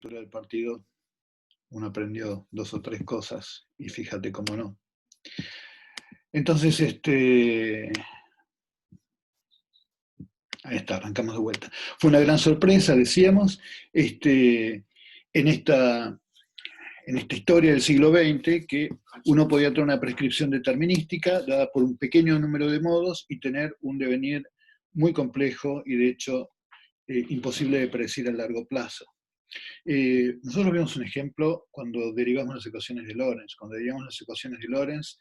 del partido uno aprendió dos o tres cosas y fíjate cómo no. Entonces, ahí está, arrancamos de vuelta. Fue una gran sorpresa, decíamos, en esta, en esta historia del siglo XX, que uno podía tener una prescripción determinística dada por un pequeño número de modos y tener un devenir muy complejo y de hecho imposible de predecir a largo plazo. Nosotros vemos un ejemplo cuando derivamos las ecuaciones de Lorentz. Cuando derivamos las ecuaciones de Lorentz,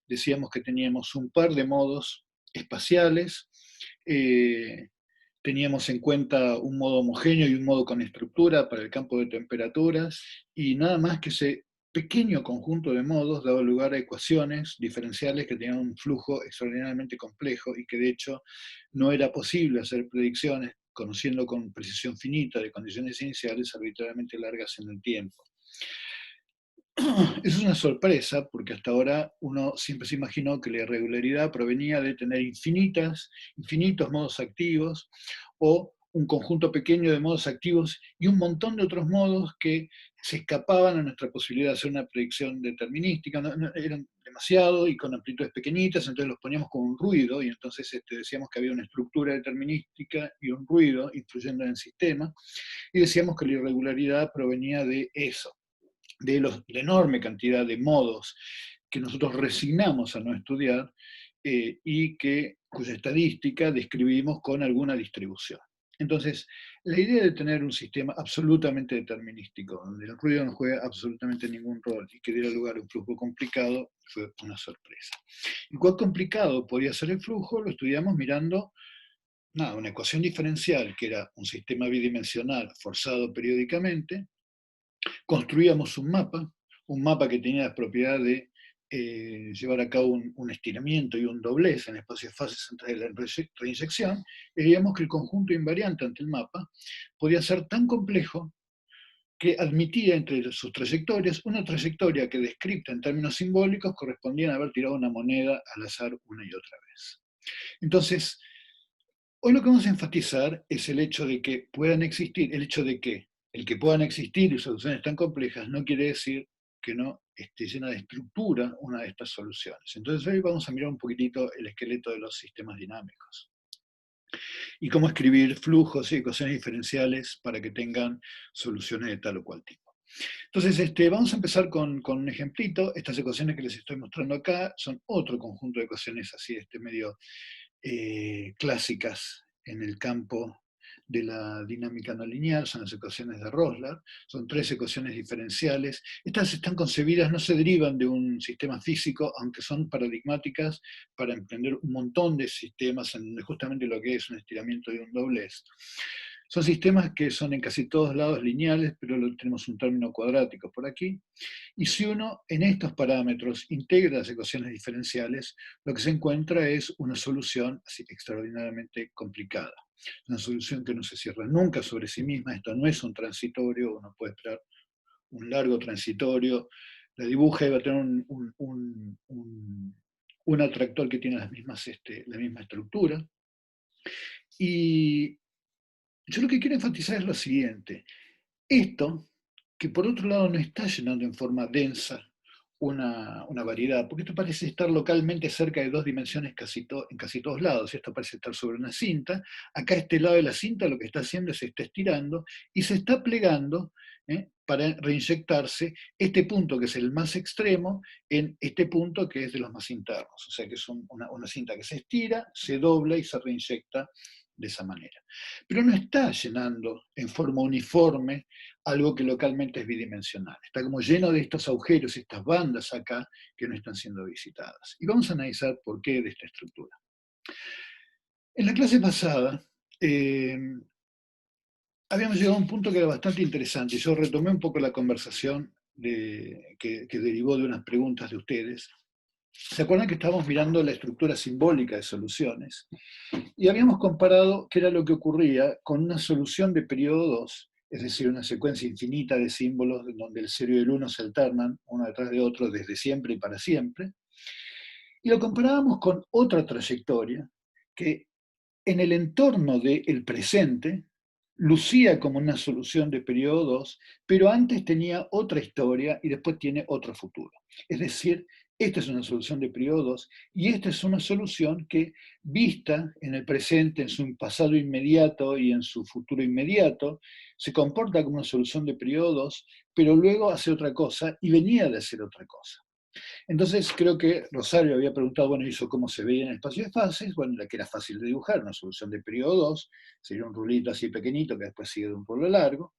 decíamos que teníamos un par de modos espaciales, eh, teníamos en cuenta un modo homogéneo y un modo con estructura para el campo de temperaturas, y nada más que ese pequeño conjunto de modos daba lugar a ecuaciones diferenciales que tenían un flujo extraordinariamente complejo y que de hecho no era posible hacer predicciones conociendo con precisión finita de condiciones iniciales arbitrariamente largas en el tiempo. Eso es una sorpresa porque hasta ahora uno siempre se imaginó que la irregularidad provenía de tener infinitos modos activos o un conjunto pequeño de modos activos y un montón de otros modos que se escapaban a nuestra posibilidad de hacer una predicción determinística, eran demasiado y con amplitudes pequeñitas, entonces los poníamos con un ruido y entonces decíamos que había una estructura determinística y un ruido influyendo en el sistema y decíamos que la irregularidad provenía de eso, de la enorme cantidad de modos que nosotros resignamos a no estudiar y cuya estadística describimos con alguna distribución. Entonces, la idea de tener un sistema absolutamente determinístico, donde el ruido no juega absolutamente ningún rol y que diera lugar a un flujo complicado, fue una sorpresa. ¿Y cuán complicado podía ser el flujo? Lo estudiamos mirando una ecuación diferencial, que era un sistema bidimensional forzado periódicamente. Construíamos un mapa que tenía la propiedad de llevar a cabo un estiramiento y un doblez en espacios fases entre la reinyección, y veíamos que el conjunto invariante ante el mapa podía ser tan complejo que admitía entre sus trayectorias una trayectoria que, descrita en términos simbólicos, correspondía a haber tirado una moneda al azar una y otra vez. Entonces, hoy lo que vamos a enfatizar es el hecho de que puedan existir, el hecho de que el que puedan existir soluciones tan complejas no quiere decir que no esté llena de estructura una de estas soluciones. Entonces hoy vamos a mirar un poquitito el esqueleto de los sistemas dinámicos y cómo escribir flujos y ecuaciones diferenciales para que tengan soluciones de tal o cual tipo. Entonces, vamos a empezar con un ejemplito. Estas ecuaciones que les estoy mostrando acá son otro conjunto de ecuaciones así, medio clásicas en el campo de la dinámica no lineal, son las ecuaciones de Rosler, son tres ecuaciones diferenciales. Estas están concebidas, no se derivan de un sistema físico, aunque son paradigmáticas para emprender un montón de sistemas en justamente lo que es un estiramiento y un doblez. Son sistemas que son en casi todos lados lineales, pero tenemos un término cuadrático por aquí. Y si uno en estos parámetros integra las ecuaciones diferenciales, lo que se encuentra es una solución así extraordinariamente complicada. Una solución que no se cierra nunca sobre sí misma. Esto no es un transitorio, uno puede esperar un largo transitorio, la dibuja y va a tener un atractor que tiene la misma estructura. Y yo lo que quiero enfatizar es lo siguiente. Esto, que por otro lado no está llenando en forma densa una variedad, porque esto parece estar localmente cerca de dos dimensiones en casi todos lados. Esto parece estar sobre una cinta. Acá este lado de la cinta lo que está haciendo es se está estirando y se está plegando para reinyectarse este punto que es el más extremo en este punto que es de los más internos. O sea que es una cinta que se estira, se dobla y se reinyecta de esa manera. Pero no está llenando en forma uniforme algo que localmente es bidimensional. Está como lleno de estos agujeros, estas bandas acá que no están siendo visitadas. Y vamos a analizar por qué de esta estructura. En la clase pasada habíamos llegado a un punto que era bastante interesante. Yo retomé un poco la conversación que derivó de unas preguntas de ustedes. ¿Se acuerdan que estábamos mirando la estructura simbólica de soluciones? Y habíamos comparado qué era lo que ocurría con una solución de periodo 2, es decir, una secuencia infinita de símbolos donde el 0 y el 1 se alternan uno detrás de otro desde siempre y para siempre. Y lo comparábamos con otra trayectoria que en el entorno del presente lucía como una solución de periodo 2, pero antes tenía otra historia y después tiene otro futuro. Es decir, esta es una solución de periodo 2 y esta es una solución que, vista en el presente, en su pasado inmediato y en su futuro inmediato, se comporta como una solución de periodo 2, pero luego hace otra cosa y venía de hacer otra cosa. Entonces creo que Rosario había preguntado, bueno, ¿eso cómo se veía en el espacio de fases? Bueno, la que era fácil de dibujar, una solución de periodo 2, sería un rulito así pequeñito que después sigue de un rulo largo.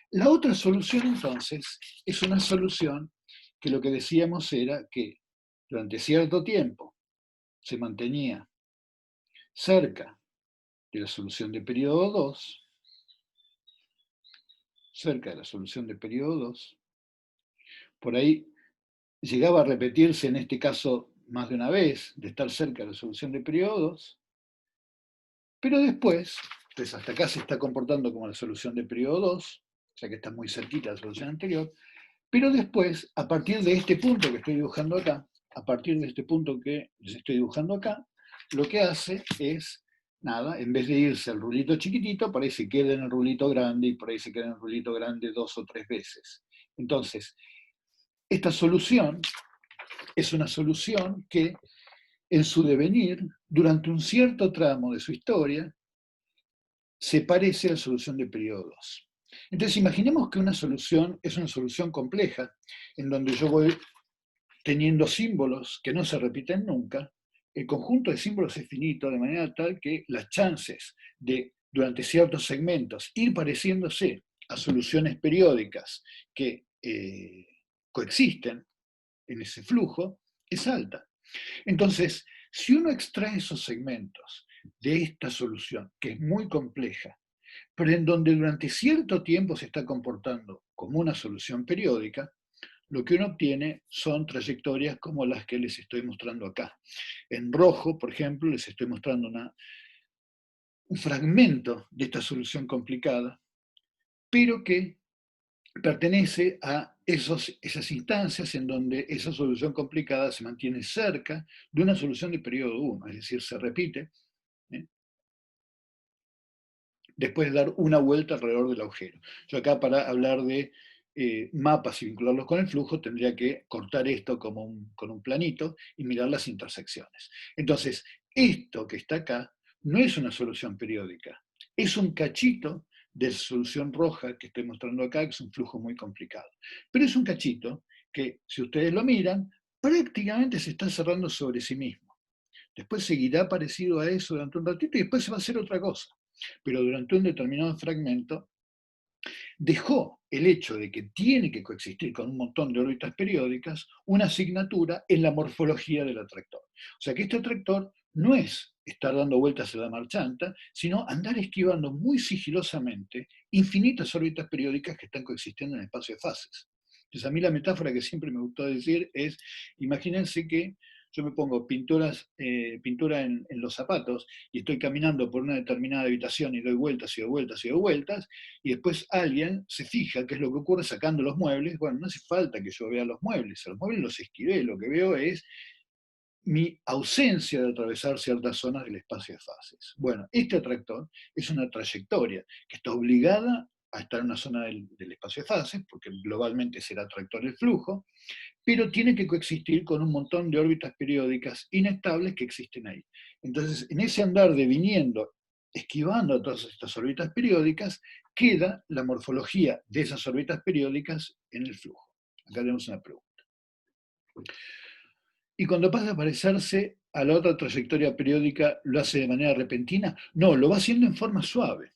La otra solución entonces es una solución que lo que decíamos era que durante cierto tiempo se mantenía cerca de la solución de periodo 2, cerca de la solución de periodo 2, por ahí llegaba a repetirse en este caso más de una vez, de estar cerca de la solución de periodo 2, pero después, entonces hasta acá se está comportando como la solución de periodo 2, o sea que está muy cerquita de la solución anterior, pero después, a partir de este punto que estoy dibujando acá, a partir de este punto que les estoy dibujando acá, lo que hace es, nada, en vez de irse al rulito chiquitito, por ahí se queda en el rulito grande y por ahí se queda en el rulito grande 2 o 3 veces. Entonces, esta solución es una solución que en su devenir, durante un cierto tramo de su historia, se parece a la solución de periodo 2. Entonces, imaginemos que una solución es una solución compleja, en donde yo voy teniendo símbolos que no se repiten nunca. El conjunto de símbolos es finito, de manera tal que las chances de, durante ciertos segmentos, ir pareciéndose a soluciones periódicas que coexisten en ese flujo es alta. Entonces, si uno extrae esos segmentos de esta solución, que es muy compleja, pero en donde durante cierto tiempo se está comportando como una solución periódica, lo que uno obtiene son trayectorias como las que les estoy mostrando acá. En rojo, por ejemplo, les estoy mostrando un fragmento de esta solución complicada, pero que pertenece a esas instancias en donde esa solución complicada se mantiene cerca de una solución de periodo 1, es decir, se repite, ¿eh? Después de dar una vuelta alrededor del agujero. Yo acá para hablar de mapas y vincularlos con el flujo tendría que cortar esto como con un planito y mirar las intersecciones. Entonces, esto que está acá no es una solución periódica, es un cachito de solución roja que estoy mostrando acá, que es un flujo muy complicado. Pero es un cachito que, si ustedes lo miran, prácticamente se está cerrando sobre sí mismo. Después seguirá parecido a eso durante un ratito y después se va a hacer otra cosa. Pero durante un determinado fragmento dejó el hecho de que tiene que coexistir con un montón de órbitas periódicas una asignatura en la morfología del atractor. O sea que este atractor no es estar dando vueltas a la marchanta, sino andar esquivando muy sigilosamente infinitas órbitas periódicas que están coexistiendo en el espacio de fases. Entonces a mí la metáfora que siempre me gustó decir es, imagínense que yo me pongo pintura en los zapatos y estoy caminando por una determinada habitación y doy vueltas y doy vueltas y doy vueltas, y después alguien se fija qué es lo que ocurre sacando los muebles. Bueno, no hace falta que yo vea los muebles los esquivé, lo que veo es mi ausencia de atravesar ciertas zonas del espacio de fases. Bueno, este atractor es una trayectoria que está obligada a estar en una zona del espacio de fases, porque globalmente será atractor el flujo, pero tiene que coexistir con un montón de órbitas periódicas inestables que existen ahí. Entonces, en ese andar de viniendo, esquivando a todas estas órbitas periódicas, queda la morfología de esas órbitas periódicas en el flujo. Acá tenemos una pregunta. Y cuando pasa a parecerse a la otra trayectoria periódica, ¿lo hace de manera repentina? No, lo va haciendo en forma suave.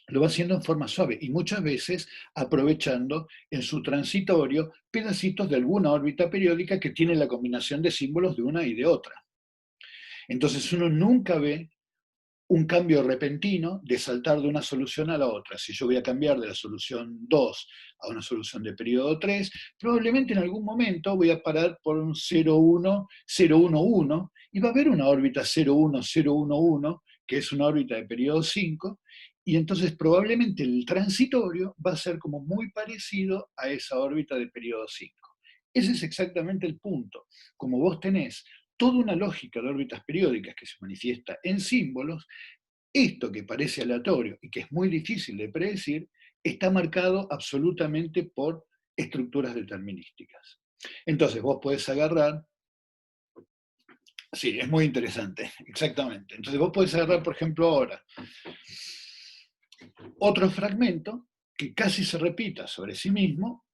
Lo va haciendo en forma suave y muchas veces aprovechando en su transitorio pedacitos de alguna órbita periódica que tiene la combinación de símbolos de una y de otra. Entonces uno nunca ve un cambio repentino de saltar de una solución a la otra. Si yo voy a cambiar de la solución 2 a una solución de periodo 3, probablemente en algún momento voy a parar por un 0,1, 0,1,1 y va a haber una órbita 0,1, 0,1,1, que es una órbita de periodo 5, y entonces probablemente el transitorio va a ser como muy parecido a esa órbita de periodo 5. Ese es exactamente el punto. Como vos tenés toda una lógica de órbitas periódicas que se manifiesta en símbolos, esto que parece aleatorio y que es muy difícil de predecir, está marcado absolutamente por estructuras determinísticas. Entonces vos podés agarrar, sí, es muy interesante, exactamente. Entonces vos podés agarrar, por ejemplo, ahora otro fragmento que casi se repita sobre sí mismo,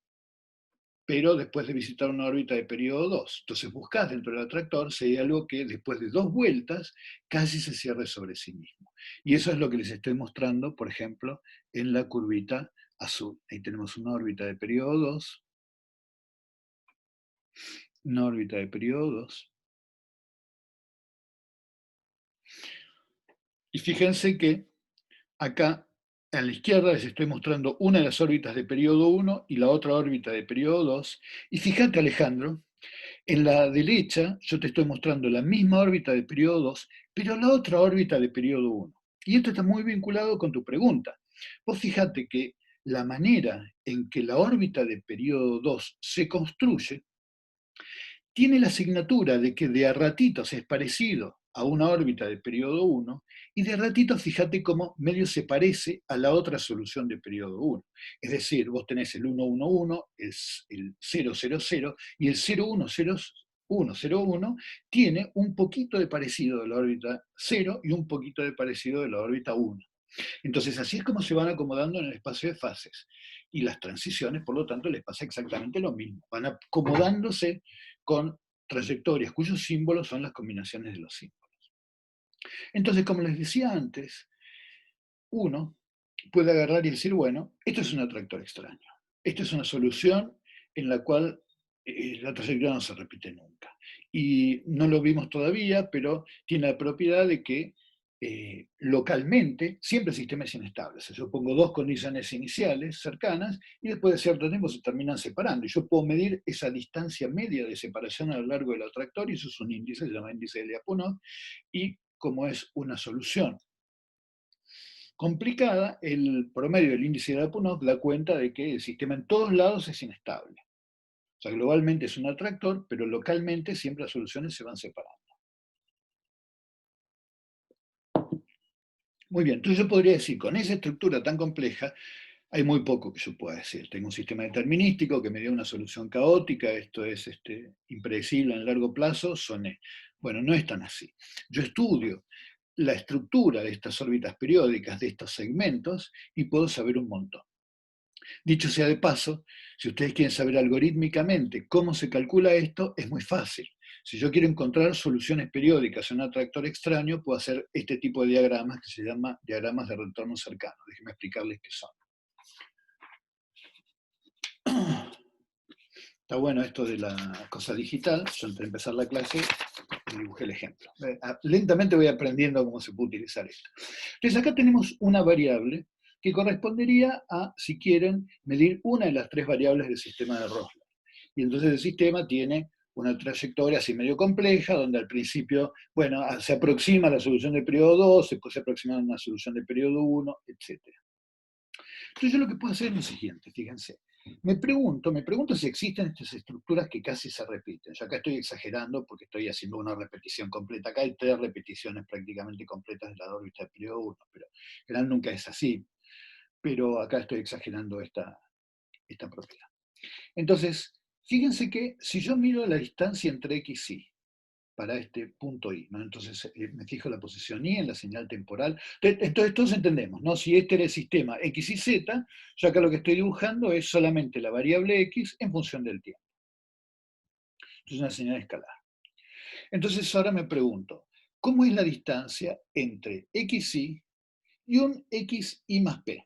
pero después de visitar una órbita de periodo 2. Entonces buscás dentro del atractor si hay algo que después de 2 vueltas casi se cierre sobre sí mismo. Y eso es lo que les estoy mostrando, por ejemplo, en la curvita azul. Ahí tenemos una órbita de periodo 2, una órbita de periodo 2. Y fíjense que acá a la izquierda les estoy mostrando una de las órbitas de periodo 1 y la otra órbita de periodo 2. Y fíjate, Alejandro, en la derecha yo te estoy mostrando la misma órbita de periodo 2, pero la otra órbita de periodo 1. Y esto está muy vinculado con tu pregunta. Vos fíjate que la manera en que la órbita de periodo 2 se construye tiene la asignatura de que de a ratitos es parecido a una órbita de periodo 1, y de a ratitos fíjate cómo medio se parece a la otra solución de periodo 1. Es decir, vos tenés el 111, el 000, y el 01001 tiene un poquito de parecido de la órbita 0 y un poquito de parecido de la órbita 1. Entonces, así es como se van acomodando en el espacio de fases. Y las transiciones, por lo tanto, les pasa exactamente lo mismo. Van acomodándose con trayectorias cuyos símbolos son las combinaciones de los símbolos. Entonces, como les decía antes, uno puede agarrar y decir, bueno, esto es un atractor extraño. Esto es una solución en la cual la trayectoria no se repite nunca. Y no lo vimos todavía, pero tiene la propiedad de que localmente siempre el sistema es inestable. O sea, yo pongo dos condiciones iniciales cercanas y después de cierto tiempo se terminan separando. Y yo puedo medir esa distancia media de separación a lo largo del atractor, y eso es un índice, se llama índice de Lyapunov, y como es una solución complicada, el promedio del índice de Lyapunov da cuenta de que el sistema en todos lados es inestable. O sea, globalmente es un atractor, pero localmente siempre las soluciones se van separando. Muy bien, entonces yo podría decir, con esa estructura tan compleja, hay muy poco que yo pueda decir. Tengo un sistema determinístico que me dio una solución caótica, esto es impredecible en largo plazo, soné. Bueno, no es tan así. Yo estudio la estructura de estas órbitas periódicas, de estos segmentos, y puedo saber un montón. Dicho sea de paso, si ustedes quieren saber algorítmicamente cómo se calcula esto, es muy fácil. Si yo quiero encontrar soluciones periódicas en un atractor extraño, puedo hacer este tipo de diagramas que se llaman diagramas de retorno cercano. Déjenme explicarles qué son. Está bueno esto de la cosa digital. Yo antes de empezar la clase dibujé el ejemplo. Lentamente voy aprendiendo cómo se puede utilizar esto. Entonces acá tenemos una variable que correspondería a, si quieren, medir una de las tres variables del sistema de Rosler. Y entonces el sistema tiene una trayectoria así medio compleja, donde al principio, bueno, se aproxima a la solución del periodo 2, después se aproxima a una solución del periodo 1, etc. Entonces yo lo que puedo hacer es lo siguiente, fíjense. Me pregunto si existen estas estructuras que casi se repiten. Yo acá estoy exagerando porque estoy haciendo una repetición completa. Acá hay 3 repeticiones prácticamente completas de la órbita del periodo 1, pero en general nunca es así. Pero acá estoy exagerando esta propiedad. Entonces, fíjense que si yo miro la distancia entre X y Y para este punto Y, ¿no? Entonces me fijo la posición Y en la señal temporal. Entonces todos entendemos, ¿no? Si este era el sistema X y Z, yo acá lo que estoy dibujando es solamente la variable X en función del tiempo. Es una señal escalar. Entonces ahora me pregunto, ¿cómo es la distancia entre XY y un XY más P?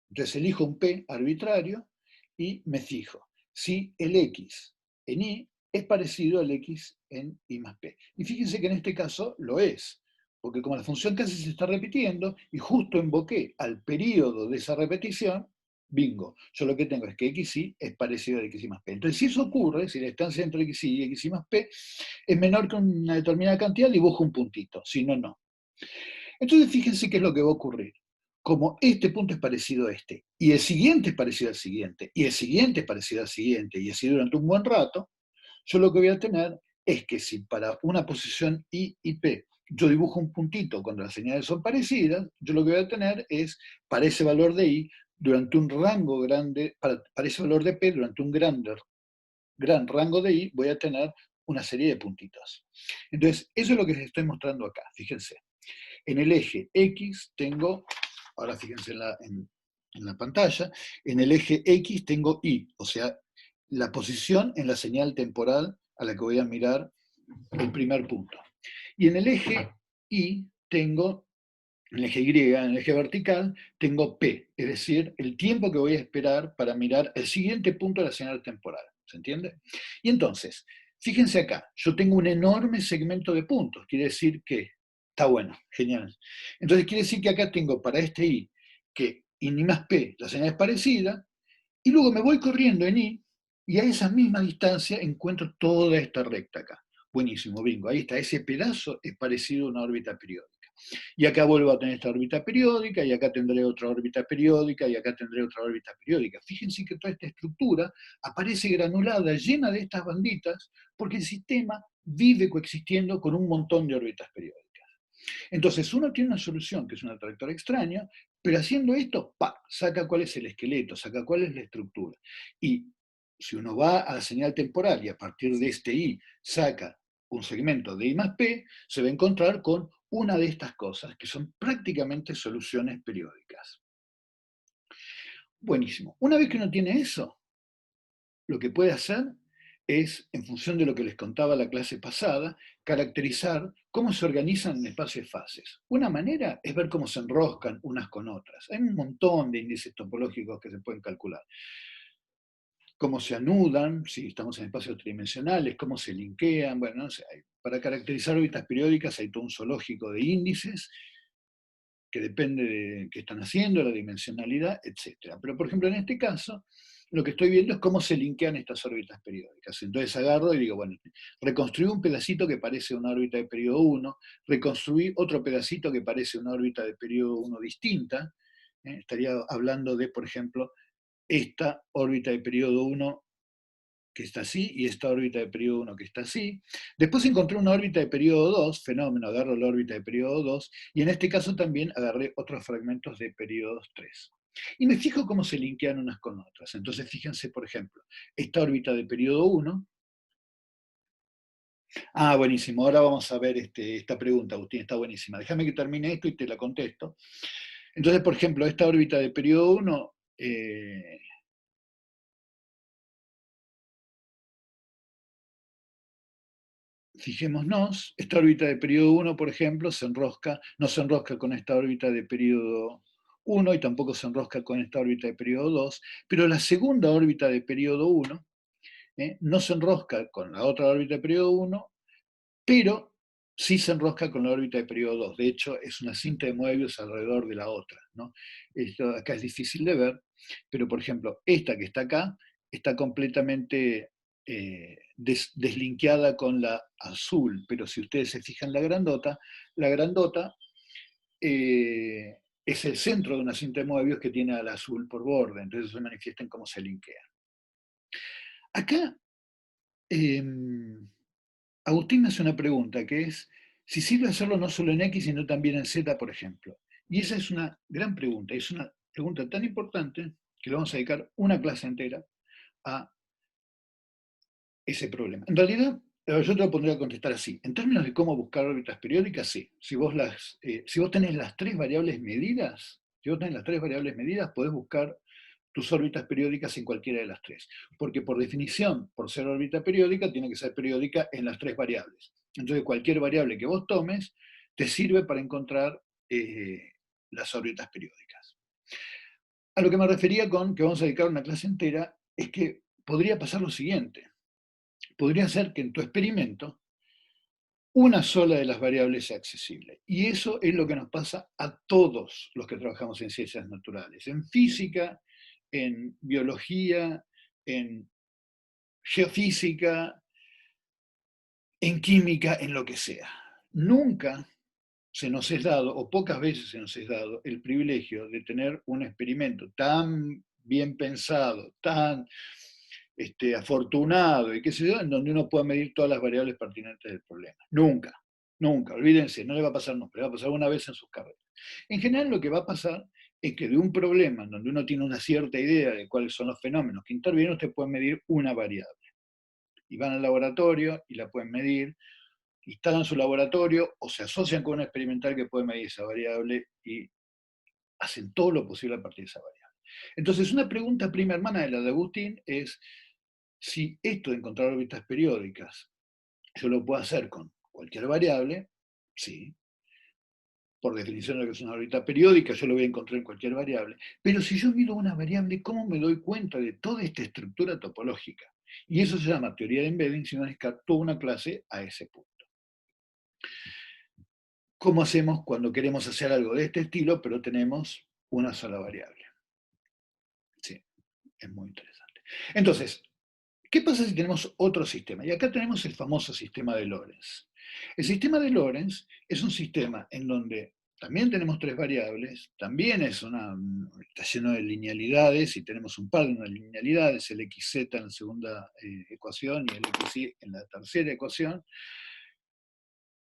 Entonces elijo un P arbitrario y me fijo si el X en Y es parecido al X en Y más P. Y fíjense que en este caso lo es, porque como la función casi se está repitiendo y justo invoqué al periodo de esa repetición, bingo, yo lo que tengo es que XY es parecido al XY más P. Entonces si eso ocurre, si la distancia entre XY y XY más P es menor que una determinada cantidad, dibujo un puntito, si no, no. Entonces fíjense qué es lo que va a ocurrir. Como este punto es parecido a este, y el siguiente es parecido al siguiente, y el siguiente es parecido al siguiente, y así durante un buen rato, yo lo que voy a tener es que si para una posición I y P yo dibujo un puntito cuando las señales son parecidas, yo lo que voy a tener es, para ese valor de I, durante un rango grande, para ese valor de P, durante un gran rango de I, voy a tener una serie de puntitos. Entonces, eso es lo que les estoy mostrando acá, fíjense. En el eje X tengo, ahora fíjense en la pantalla, en el eje X tengo Y, o sea, la posición en la señal temporal a la que voy a mirar el primer punto. Y en el eje Y tengo, en el eje Y, en el eje vertical, tengo P, es decir, el tiempo que voy a esperar para mirar el siguiente punto de la señal temporal. ¿Se entiende? Y entonces, fíjense acá, yo tengo un enorme segmento de puntos, quiere decir que está bueno, genial. Entonces quiere decir que acá tengo para este I que I ni más P, la señal es parecida, y luego me voy corriendo en I, y a esa misma distancia encuentro toda esta recta acá. Buenísimo, bingo, ahí está, ese pedazo es parecido a una órbita periódica. Y acá vuelvo a tener esta órbita periódica, y acá tendré otra órbita periódica, y acá tendré otra órbita periódica. Fíjense que toda esta estructura aparece granulada, llena de estas banditas, porque el sistema vive coexistiendo con un montón de órbitas periódicas. Entonces uno tiene una solución que es una trayectoria extraña, pero haciendo esto, ¡pa!, saca cuál es el esqueleto, saca cuál es la estructura. Y si uno va a la señal temporal y a partir de este I saca un segmento de I más P, se va a encontrar con una de estas cosas, que son prácticamente soluciones periódicas. Buenísimo. Una vez que uno tiene eso, lo que puede hacer es, en función de lo que les contaba la clase pasada, caracterizar cómo se organizan en espacios de fases. Una manera es ver cómo se enroscan unas con otras. Hay un montón de índices topológicos que se pueden calcular. Cómo se anudan, si estamos en espacios tridimensionales, cómo se linkean, bueno, no sé, para caracterizar órbitas periódicas hay todo un zoológico de índices que depende de qué están haciendo, la dimensionalidad, etc. Pero, por ejemplo, en este caso, lo que estoy viendo es cómo se linkean estas órbitas periódicas. Entonces agarro y digo, bueno, reconstruí un pedacito que parece una órbita de periodo 1, reconstruí otro pedacito que parece una órbita de periodo 1 distinta. Estaría hablando de, por ejemplo, esta órbita de periodo 1 que está así, y esta órbita de periodo 1 que está así. Después encontré una órbita de periodo 2, fenómeno, agarro la órbita de periodo 2, y en este caso también agarré otros fragmentos de periodos 3. Y me fijo cómo se linkean unas con otras. Entonces fíjense, por ejemplo, esta órbita de periodo 1. Ah, buenísimo, ahora vamos a ver esta pregunta, Agustín, está buenísima. Déjame que termine esto y te la contesto. Entonces, por ejemplo, esta órbita de periodo 1... fijémonos, esta órbita de periodo 1, por ejemplo, no se enrosca con esta órbita de periodo 1 y tampoco se enrosca con esta órbita de periodo 2, pero la segunda órbita de periodo 1 no se enrosca con la otra órbita de periodo 1, pero sí se enrosca con la órbita de periodo 2. De hecho, es una cinta de Moebius alrededor de la otra, ¿no? Esto acá es difícil de ver, pero por ejemplo, esta que está acá está completamente deslinkeada con la azul, pero si ustedes se fijan la grandota es el centro de una cinta de Moebius que tiene al azul por borde, entonces se manifiesta en cómo se linkea. Acá, Agustín me hace una pregunta que es si sirve hacerlo no solo en X, sino también en Z, por ejemplo. Y esa es una gran pregunta, es una pregunta tan importante que le vamos a dedicar una clase entera a ese problema. En realidad, yo te lo pondría a contestar así. En términos de cómo buscar órbitas periódicas, sí. Si vos tenés las tres variables medidas, podés buscar tus órbitas periódicas en cualquiera de las tres. Porque por definición, por ser órbita periódica, tiene que ser periódica en las tres variables. Entonces, cualquier variable que vos tomes te sirve para encontrar las órbitas periódicas. A lo que me refería con que vamos a dedicar una clase entera es que podría pasar lo siguiente. Podría ser que en tu experimento una sola de las variables sea accesible. Y eso es lo que nos pasa a todos los que trabajamos en ciencias naturales, en física, en biología, en geofísica, en química, en lo que sea. Nunca se nos es dado, o pocas veces se nos es dado, el privilegio de tener un experimento tan bien pensado, tan afortunado y qué sé yo, en donde uno pueda medir todas las variables pertinentes del problema. Nunca, Nunca, olvídense, no le va a pasar nunca, le va a pasar una vez en sus carreras. En general lo que va a pasar es que de un problema en donde uno tiene una cierta idea de cuáles son los fenómenos que intervienen, usted puede medir una variable. Y van al laboratorio y la pueden medir, instalan su laboratorio o se asocian con un experimental que puede medir esa variable y hacen todo lo posible a partir de esa variable. Entonces, una pregunta prima hermana de la de Agustín es si esto de encontrar órbitas periódicas yo lo puedo hacer con cualquier variable, sí. Por definición de lo que es una órbita periódica, yo lo voy a encontrar en cualquier variable. Pero si yo mido una variable, ¿cómo me doy cuenta de toda esta estructura topológica? Y eso se llama teoría de embedding, si no es toda una clase a ese punto. ¿Cómo hacemos cuando queremos hacer algo de este estilo, pero tenemos una sola variable? Sí, es muy interesante. Entonces, ¿qué pasa si tenemos otro sistema? Y acá tenemos el famoso sistema de Lorentz. El sistema de Lorentz es un sistema en donde también tenemos tres variables, también está lleno de linealidades y tenemos un par de linealidades, el xz en la segunda ecuación y el xy en la tercera ecuación.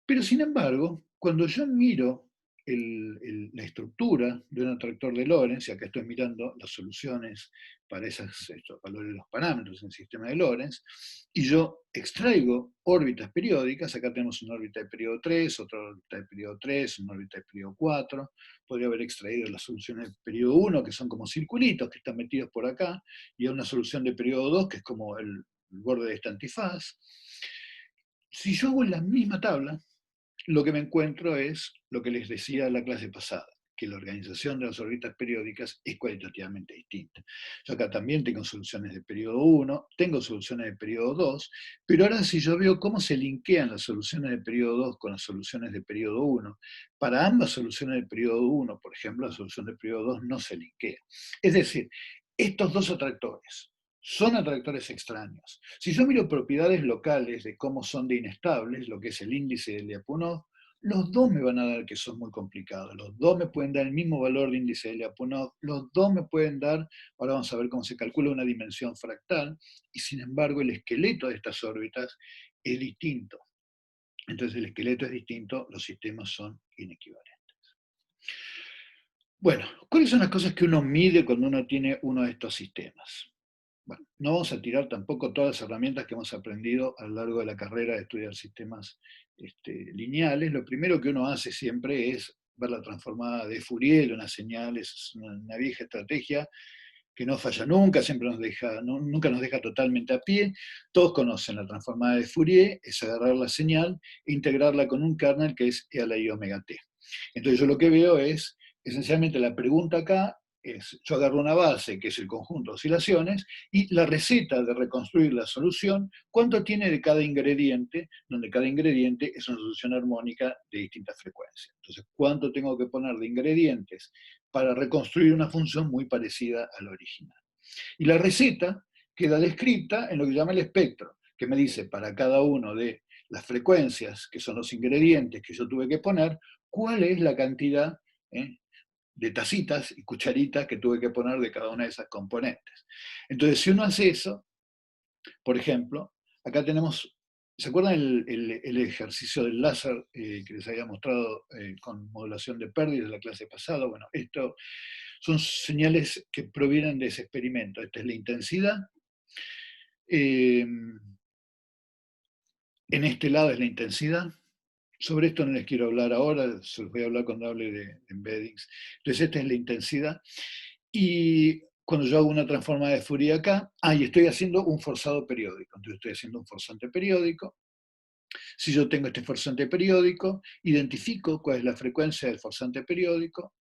Pero sin embargo, cuando yo miro la estructura de un atractor de Lorentz, y acá estoy mirando las soluciones para estos valores de los parámetros en el sistema de Lorentz, y yo extraigo órbitas periódicas, acá tenemos una órbita de periodo 3, otra órbita de periodo 3, una órbita de periodo 4, podría haber extraído las soluciones de periodo 1, que son como circulitos que están metidos por acá, y una solución de periodo 2, que es como el borde de esta antifaz. Si yo hago la misma tabla, lo que me encuentro es lo que les decía en la clase pasada, que la organización de las órbitas periódicas es cualitativamente distinta. Yo acá también tengo soluciones de periodo 1, tengo soluciones de periodo 2, pero ahora si yo veo cómo se linkean las soluciones de periodo 2 con las soluciones de periodo 1, para ambas soluciones de periodo 1, por ejemplo, la solución de periodo 2 no se linkea. Es decir, estos dos atractores son atractores extraños. Si yo miro propiedades locales de cómo son de inestables, lo que es el índice de Lyapunov, los dos me van a dar que son muy complicados. Los dos me pueden dar el mismo valor de índice de Lyapunov. Los dos me pueden dar, ahora vamos a ver cómo se calcula una dimensión fractal, y sin embargo el esqueleto de estas órbitas es distinto. Entonces el esqueleto es distinto, los sistemas son inequivalentes. Bueno, ¿cuáles son las cosas que uno mide cuando uno tiene uno de estos sistemas? Bueno, no vamos a tirar tampoco todas las herramientas que hemos aprendido a lo largo de la carrera de estudiar sistemas lineales. Lo primero que uno hace siempre es ver la transformada de Fourier de una señal, es una vieja estrategia que no falla nunca, siempre nunca nos deja totalmente a pie. Todos conocen la transformada de Fourier, es agarrar la señal e integrarla con un kernel que es e a la i omega t. Entonces yo lo que veo es, esencialmente la pregunta acá es, yo agarro una base, que es el conjunto de oscilaciones, y la receta de reconstruir la solución, ¿cuánto tiene de cada ingrediente? Donde cada ingrediente es una solución armónica de distintas frecuencias. Entonces, ¿cuánto tengo que poner de ingredientes para reconstruir una función muy parecida a la original? Y la receta queda descrita en lo que llama el espectro, que me dice para cada uno de las frecuencias, que son los ingredientes que yo tuve que poner, cuál es la cantidad de tacitas y cucharitas que tuve que poner de cada una de esas componentes. Entonces, si uno hace eso, por ejemplo, acá tenemos, ¿se acuerdan el ejercicio del láser que les había mostrado con modulación de pérdidas de la clase pasada? Bueno, esto son señales que provienen de ese experimento. Esta es la intensidad. En este lado es la intensidad. Sobre esto no les quiero hablar ahora, se los voy a hablar cuando hable de embeddings. Entonces, esta es la intensidad. Y cuando yo hago una transformada de Fourier acá, y estoy haciendo un forzado periódico. Entonces, estoy haciendo un forzante periódico. Si yo tengo este forzante periódico, identifico cuál es la frecuencia del forzante periódico.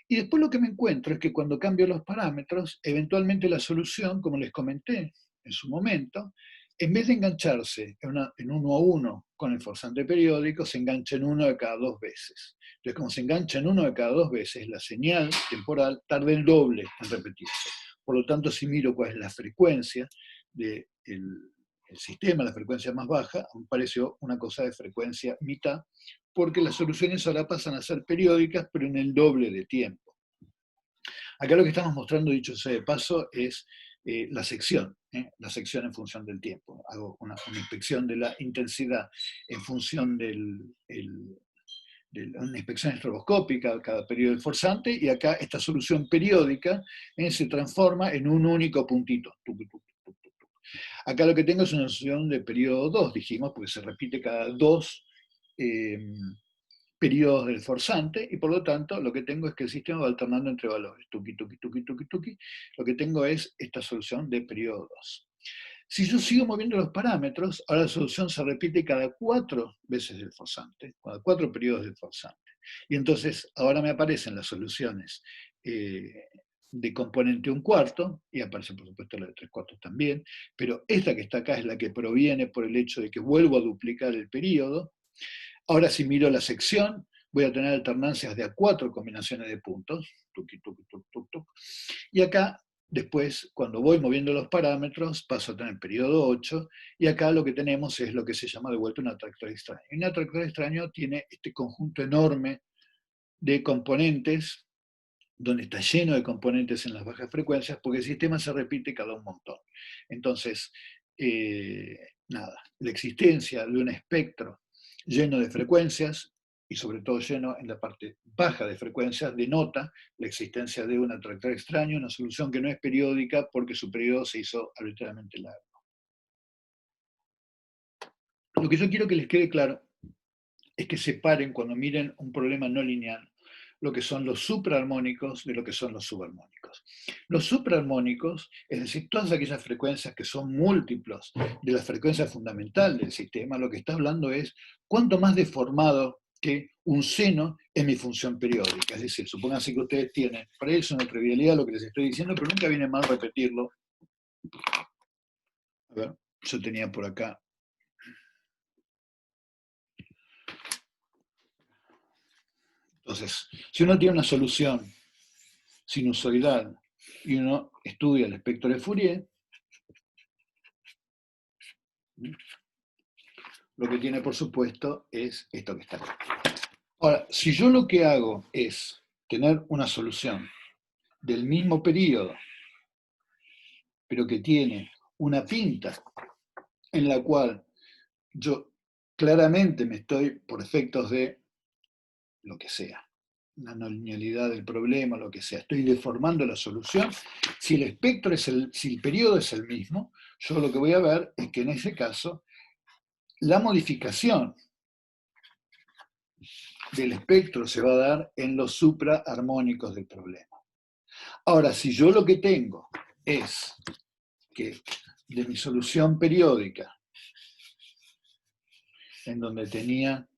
Y después lo que me encuentro es que cuando cambio los parámetros, eventualmente la solución, como les comenté en su momento, en vez de engancharse en uno a uno con el forzante periódico, se engancha en uno de cada dos veces. Entonces, como se engancha en uno de cada dos veces, la señal temporal tarda el doble en repetirse. Por lo tanto, si miro cuál es la frecuencia del sistema, la frecuencia más baja, me pareció una cosa de frecuencia mitad, porque las soluciones ahora pasan a ser periódicas, pero en el doble de tiempo. Acá lo que estamos mostrando, dicho sea de paso, es la sección en función del tiempo. Hago una inspección de la intensidad en función de una inspección estroboscópica cada periodo del forzante, y acá esta solución periódica se transforma en un único puntito. Acá lo que tengo es una solución de periodo 2, dijimos, porque se repite cada 2 periodos del forzante, y por lo tanto lo que tengo es que el sistema va alternando entre valores, tuki, tuki, tuki, tuki, tuki. Lo que tengo es esta solución de periodo 2. Si yo sigo moviendo los parámetros, ahora la solución se repite cada 4 veces del forzante, cada 4 periodos del forzante. Y entonces ahora me aparecen las soluciones de componente 1/4, y aparece por supuesto la de 3/4 también, pero esta que está acá es la que proviene por el hecho de que vuelvo a duplicar el periodo. Ahora si miro la sección, voy a tener alternancias de a 4 combinaciones de puntos, tuki, tuki, tuki, tuki, tuki. Y acá, después, cuando voy moviendo los parámetros, paso a tener periodo 8, y acá lo que tenemos es lo que se llama de vuelta un atractor extraño. Y un atractor extraño tiene este conjunto enorme de componentes, donde está lleno de componentes en las bajas frecuencias, porque el sistema se repite cada un montón. Entonces, nada, la existencia de un espectro lleno de frecuencias, y sobre todo lleno en la parte baja de frecuencias, denota la existencia de un atractor extraño, una solución que no es periódica porque su periodo se hizo arbitrariamente largo. Lo que yo quiero que les quede claro es que separen, cuando miren un problema no lineal, lo que son los supraarmónicos de lo que son los subarmónicos. Los supraarmónicos, es decir, todas aquellas frecuencias que son múltiplos de la frecuencia fundamental del sistema, lo que está hablando es cuánto más deformado que un seno es mi función periódica. Es decir, supónganse que ustedes tienen, para ellos es una trivialidad lo que les estoy diciendo, pero nunca viene mal repetirlo. A ver, yo tenía por acá. Entonces, si uno tiene una solución sinusoidal y uno estudia el espectro de Fourier, lo que tiene, por supuesto, es esto que está acá. Ahora, si yo lo que hago es tener una solución del mismo periodo, pero que tiene una pinta en la cual yo claramente me estoy, por efectos de lo que sea, la no linealidad del problema, lo que sea, estoy deformando la solución, si el espectro si el periodo es el mismo, yo lo que voy a ver es que en ese caso la modificación del espectro se va a dar en los supraarmónicos del problema. Ahora, si yo lo que tengo es que de mi solución periódica, en donde tenía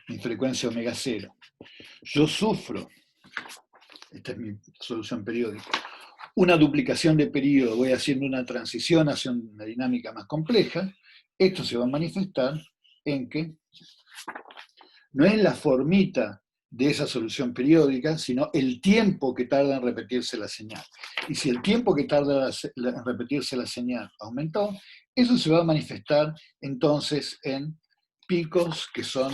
mi frecuencia omega 0, yo sufro, esta es mi solución periódica, una duplicación de periodo, voy haciendo una transición hacia una dinámica más compleja, esto se va a manifestar en que no es la formita de esa solución periódica, sino el tiempo que tarda en repetirse la señal. Y si el tiempo que tarda en repetirse la señal aumentó, eso se va a manifestar entonces en picos que son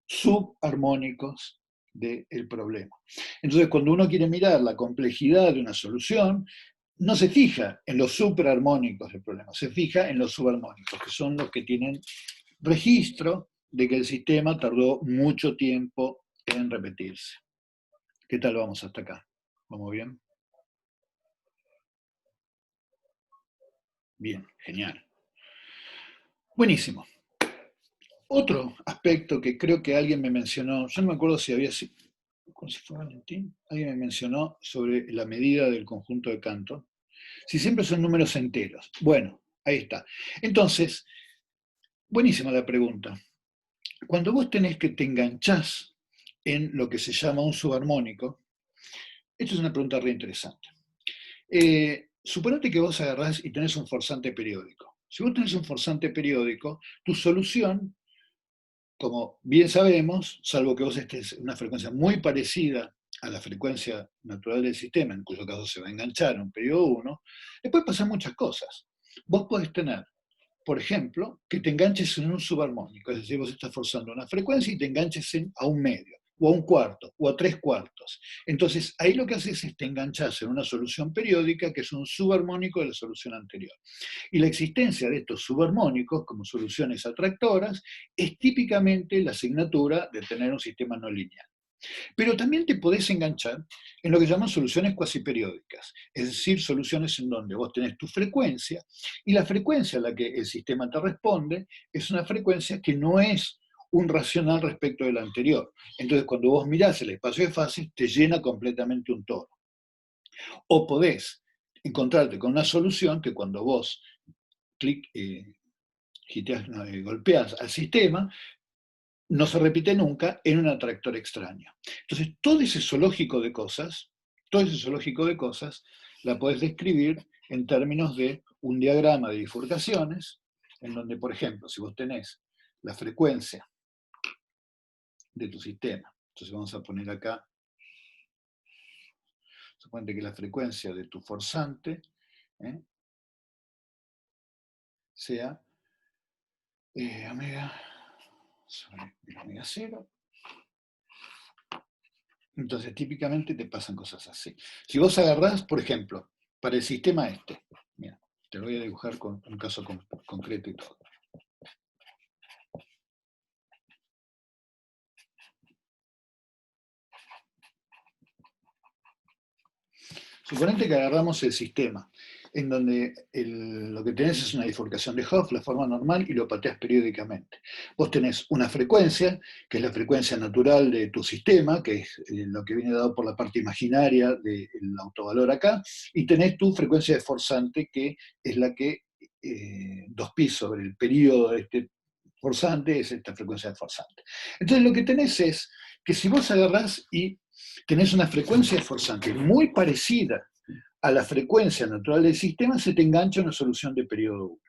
subarmónicos del problema. Entonces, cuando uno quiere mirar la complejidad de una solución, no se fija en los supraarmónicos del problema, se fija en los subarmónicos, que son los que tienen registro de que el sistema tardó mucho tiempo en repetirse. ¿Qué tal vamos hasta acá? ¿Vamos bien? Bien, genial. Buenísimo. Otro aspecto que creo que alguien me mencionó, yo no me acuerdo si había sido, si fue Valentín, alguien me mencionó sobre la medida del conjunto de Cantor. Si siempre son números enteros. Bueno, ahí está. Entonces, buenísima la pregunta. Cuando vos tenés que te enganchás en lo que se llama un subarmónico, esto es una pregunta re interesante. Suponete que vos agarrás y tenés un forzante periódico. Si vos tenés un forzante periódico, tu solución, como bien sabemos, salvo que vos estés en una frecuencia muy parecida a la frecuencia natural del sistema, en cuyo caso se va a enganchar en un periodo 1, le pueden pasar muchas cosas. Vos podés tener, por ejemplo, que te enganches en un subarmónico, es decir, vos estás forzando una frecuencia y te enganches a un medio. o a un cuarto, o a 3/4. Entonces, ahí lo que haces es te enganchas en una solución periódica que es un subarmónico de la solución anterior. Y la existencia de estos subarmónicos como soluciones atractoras es típicamente la asignatura de tener un sistema no lineal. Pero también te podés enganchar en lo que llaman soluciones cuasiperiódicas, es decir, soluciones en donde vos tenés tu frecuencia y la frecuencia a la que el sistema te responde es una frecuencia que no es un racional respecto de la anterior. Entonces, cuando vos mirás el espacio de fases, te llena completamente un tono. O podés encontrarte con una solución que cuando vos golpeás al sistema, no se repite nunca en un atractor extraño. Entonces, todo ese zoológico de cosas, la podés describir en términos de un diagrama de bifurcaciones, en donde, por ejemplo, si vos tenés la frecuencia de tu sistema, entonces vamos a poner acá, suponete que la frecuencia de tu forzante sea omega sobre el omega 0. Entonces, típicamente te pasan cosas así. Si vos agarrás, por ejemplo, para el sistema este, mira, te lo voy a dibujar con un caso concreto y todo. Suponete que agarramos el sistema, en donde lo que tenés es una bifurcación de Hopf, la forma normal, y lo pateas periódicamente. Vos tenés una frecuencia, que es la frecuencia natural de tu sistema, que es lo que viene dado por la parte imaginaria del autovalor acá, y tenés tu frecuencia de forzante, que es la que 2π sobre el periodo de este forzante es esta frecuencia de forzante. Entonces lo que tenés es que si vos agarrás y tenés una frecuencia de forzante muy parecida a la frecuencia natural del sistema, se te engancha una solución de periodo 1.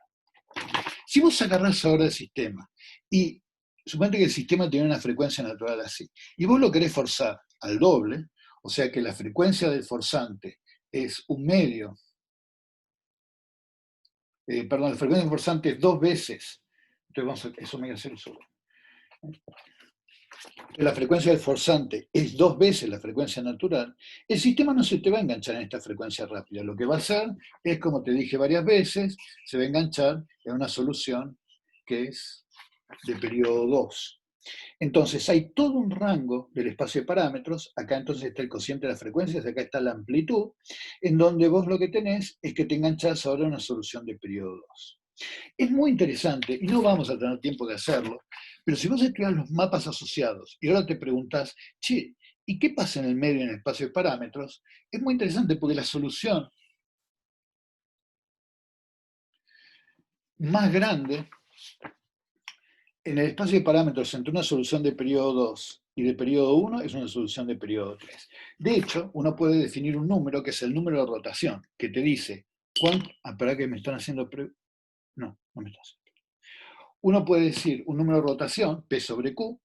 Si vos agarrás ahora el sistema y suponete que el sistema tiene una frecuencia natural así, y vos lo querés forzar al doble, o sea que la frecuencia del forzante es un medio, perdón, la frecuencia del forzante es 2 veces, entonces eso me voy a hacer solo. La frecuencia del forzante es 2 veces la frecuencia natural, el sistema no se te va a enganchar en esta frecuencia rápida. Lo que va a hacer es, como te dije varias veces, se va a enganchar en una solución que es de periodo 2. Entonces hay todo un rango del espacio de parámetros, acá entonces está el cociente de las frecuencias, acá está la amplitud, en donde vos lo que tenés es que te enganchás ahora a una solución de periodo 2. Es muy interesante, y no vamos a tener tiempo de hacerlo, pero si vos estudias los mapas asociados y ahora te preguntás, che, ¿y qué pasa en el medio en el espacio de parámetros? Es muy interesante porque la solución más grande en el espacio de parámetros entre una solución de periodo 2 y de periodo 1 es una solución de periodo 3. De hecho, uno puede definir un número que es el número de rotación, que te dice cuánto... Espera que me están haciendo... No, no me están haciendo. Uno puede decir un número de rotación, P sobre Q,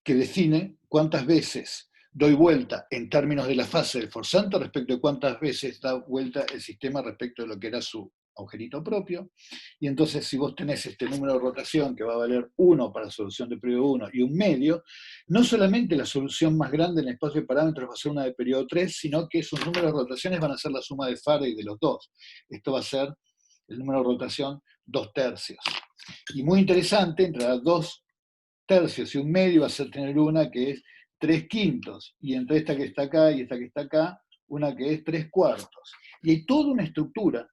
que define cuántas veces doy vuelta en términos de la fase del forzante respecto de cuántas veces da vuelta el sistema respecto de lo que era su agujerito propio. Y entonces, si vos tenés este número de rotación que va a valer 1 para la solución de periodo 1 y un medio, no solamente la solución más grande en el espacio de parámetros va a ser una de periodo 3, sino que esos números de rotaciones van a ser la suma de Faraday de los dos. Esto va a ser el número de rotación 2/3. Y muy interesante, entre las 2/3 y un medio vas a tener una que es 3/5, y entre esta que está acá y esta que está acá, una que es 3/4. Y hay toda una estructura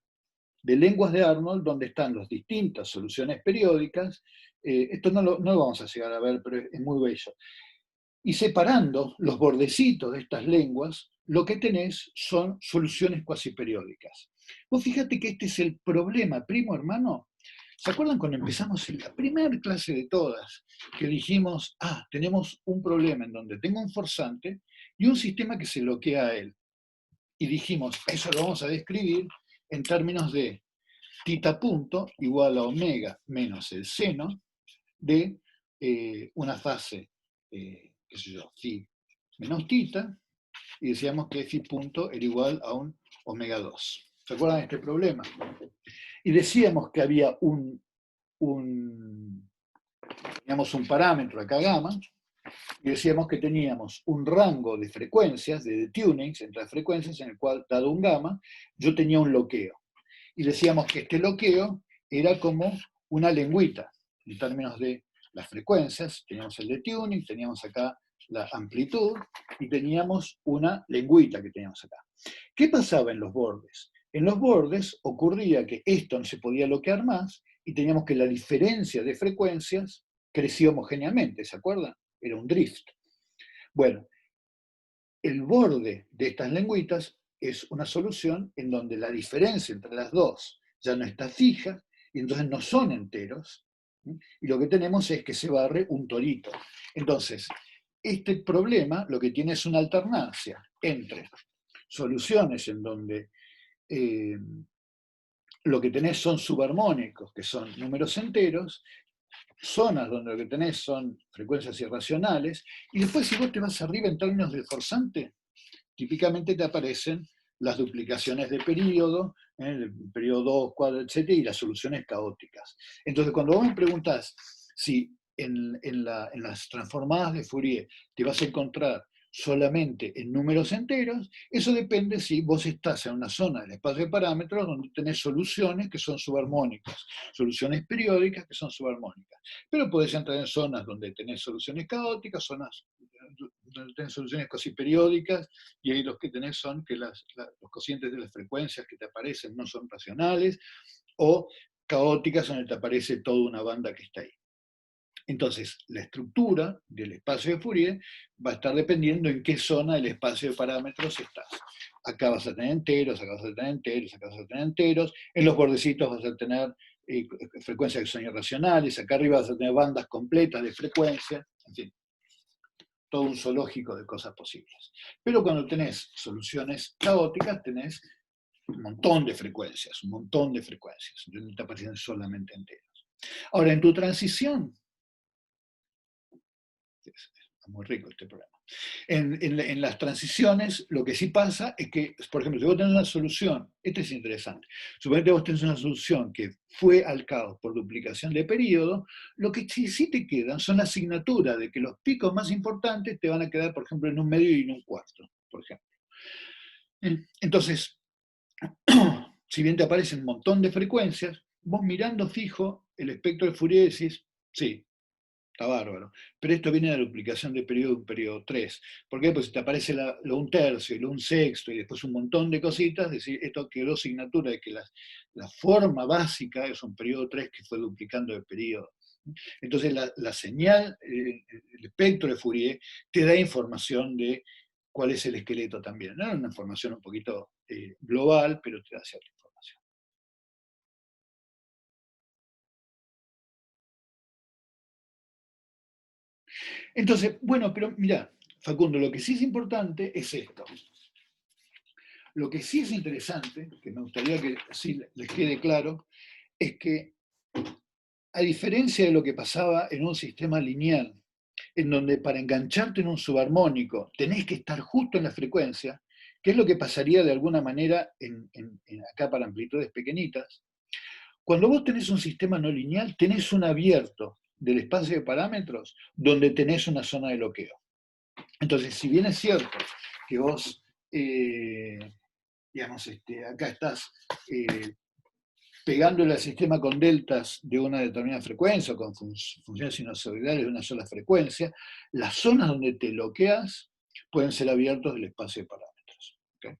de lenguas de Arnold donde están las distintas soluciones periódicas. Esto no lo vamos a llegar a ver, pero es muy bello. Y separando los bordecitos de estas lenguas, lo que tenés son soluciones cuasiperiódicas. Vos fíjate que este es el problema, primo hermano. ¿Se acuerdan cuando empezamos en la primera clase de todas que dijimos, tenemos un problema en donde tengo un forzante y un sistema que se bloquea a él? Y dijimos, eso lo vamos a describir en términos de tita punto igual a omega menos el seno de una fase, qué sé yo, phi menos tita, y decíamos que phi punto era igual a un omega 2. ¿Se acuerdan de este problema? Y decíamos que había teníamos un parámetro acá gamma, Y decíamos que teníamos un rango de frecuencias, de tunings entre las frecuencias, en el cual, dado un gamma, yo tenía un loqueo. Y decíamos que este loqueo era como una lengüita, en términos de las frecuencias. Teníamos el de tuning, teníamos acá la amplitud, y teníamos una lengüita que teníamos acá. ¿Qué pasaba en los bordes? En los bordes ocurría que esto no se podía loquear más, y teníamos que la diferencia de frecuencias crecía homogéneamente, ¿se acuerdan? Era un drift. Bueno, el borde de estas lengüitas es una solución en donde la diferencia entre las dos ya no está fija y entonces no son enteros, y lo que tenemos es que se barre un torito. Entonces, este problema lo que tiene es una alternancia entre soluciones en donde lo que tenés son subarmónicos, que son números enteros, zonas donde lo que tenés son frecuencias irracionales, y después si vos te vas arriba en términos de forzante, típicamente te aparecen las duplicaciones de periodo, el periodo 2, cuadro, etc., y las soluciones caóticas. Entonces, cuando vos me preguntás si en las transformadas de Fourier te vas a encontrar solamente en números enteros, eso depende si vos estás en una zona del espacio de parámetros donde tenés soluciones que son subarmónicas, soluciones periódicas que son subarmónicas. Pero podés entrar en zonas donde tenés soluciones caóticas, zonas donde tenés soluciones casi periódicas, y ahí los que tenés son que los cocientes de las frecuencias que te aparecen no son racionales, o caóticas donde te aparece toda una banda que está ahí. Entonces, la estructura del espacio de Fourier va a estar dependiendo en qué zona del espacio de parámetros estás. Acá vas a tener enteros, acá vas a tener enteros, acá vas a tener enteros, en los bordecitos vas a tener frecuencias que son irracionales, acá arriba vas a tener bandas completas de frecuencia, en fin, todo un zoológico de cosas posibles. Pero cuando tenés soluciones caóticas, tenés un montón de frecuencias, entonces no te aparecen solamente enteros. Ahora, en tu transición, es muy rico este programa. En las transiciones, lo que sí pasa es que, por ejemplo, si vos tenés una solución, esto es interesante, suponete vos tenés una solución que fue al caos por duplicación de periodo, lo que sí te quedan son la asignatura de que los picos más importantes te van a quedar, por ejemplo, en un medio y en un cuarto, por ejemplo. Entonces, si bien te aparecen un montón de frecuencias, vos mirando fijo el espectro de Fourier decís, sí, está bárbaro. Pero esto viene de la duplicación de periodo, un periodo 3. ¿Por qué? Pues si te aparece lo un tercio y lo un sexto y después un montón de cositas, decir, esto quedó asignatura de que la forma básica es un periodo 3 que fue duplicando el periodo. Entonces la señal, el espectro de Fourier, te da información de cuál es el esqueleto también. ¿No? Una información un poquito global, pero te da cierta información. Entonces, bueno, pero mira, Facundo, lo que sí es importante es esto. Lo que sí es interesante, que me gustaría que así les quede claro, es que a diferencia de lo que pasaba en un sistema lineal, en donde para engancharte en un subarmónico tenés que estar justo en la frecuencia, que es lo que pasaría de alguna manera acá para amplitudes pequeñitas, cuando vos tenés un sistema no lineal, tenés un abierto del espacio de parámetros donde tenés una zona de bloqueo. Entonces, si bien es cierto que vos, digamos, acá estás pegándole al sistema con deltas de una determinada frecuencia o con funciones sinusoidales de una sola frecuencia, las zonas donde te bloqueas pueden ser abiertos del espacio de parámetros. ¿Okay?